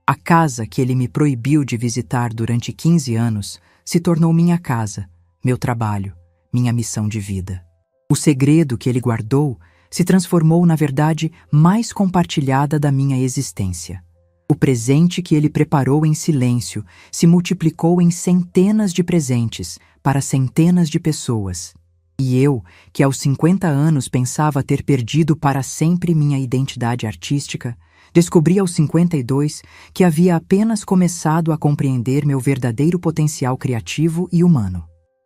A casa que ele me proibiu de visitar durante 15 anos se tornou minha casa, meu trabalho, minha missão de vida. O segredo que ele guardou se transformou na verdade mais compartilhada da minha existência. O presente que ele preparou em silêncio se multiplicou em centenas de presentes para centenas de pessoas. E eu, que aos 50 anos pensava ter perdido para sempre minha identidade artística, descobri aos 52 que havia apenas começado a compreender meu verdadeiro potencial criativo e humano.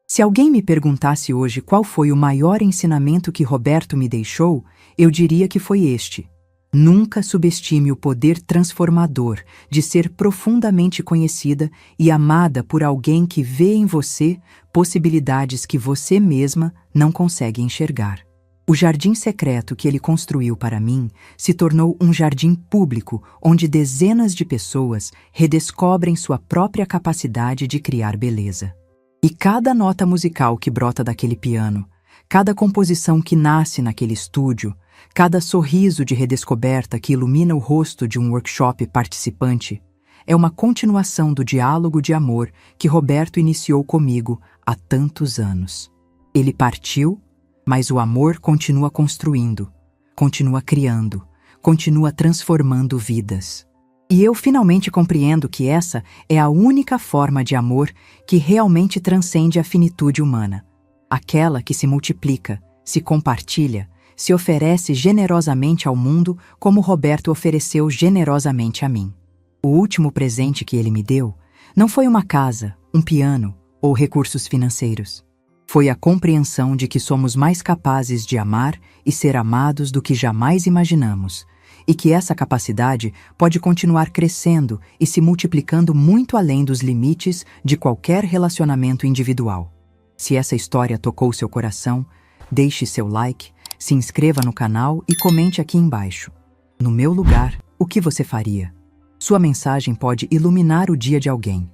Se alguém me perguntasse hoje qual foi o maior ensinamento que Roberto me deixou, eu diria que foi este: nunca subestime o poder transformador de ser profundamente conhecida e amada por alguém que vê em você possibilidades que você mesma não consegue enxergar. O jardim secreto que ele construiu para mim se tornou um jardim público onde dezenas de pessoas redescobrem sua própria capacidade de criar beleza. E cada nota musical que brota daquele piano, cada composição que nasce naquele estúdio, cada sorriso de redescoberta que ilumina o rosto de um workshop participante, é uma continuação do diálogo de amor que Roberto iniciou comigo há tantos anos. Ele partiu, mas o amor continua construindo, continua criando, continua transformando vidas. E eu finalmente compreendo que essa é a única forma de amor que realmente transcende a finitude humana. Aquela que se multiplica, se compartilha, se oferece generosamente ao mundo como Roberto ofereceu generosamente a mim. O último presente que ele me deu não foi uma casa, um piano ou recursos financeiros. Foi a compreensão de que somos mais capazes de amar e ser amados do que jamais imaginamos, e que essa capacidade pode continuar crescendo e se multiplicando muito além dos limites de qualquer relacionamento individual. Se essa história tocou seu coração, deixe seu like, se inscreva no canal e comente aqui embaixo. No meu lugar, o que você faria? Sua mensagem pode iluminar o dia de alguém.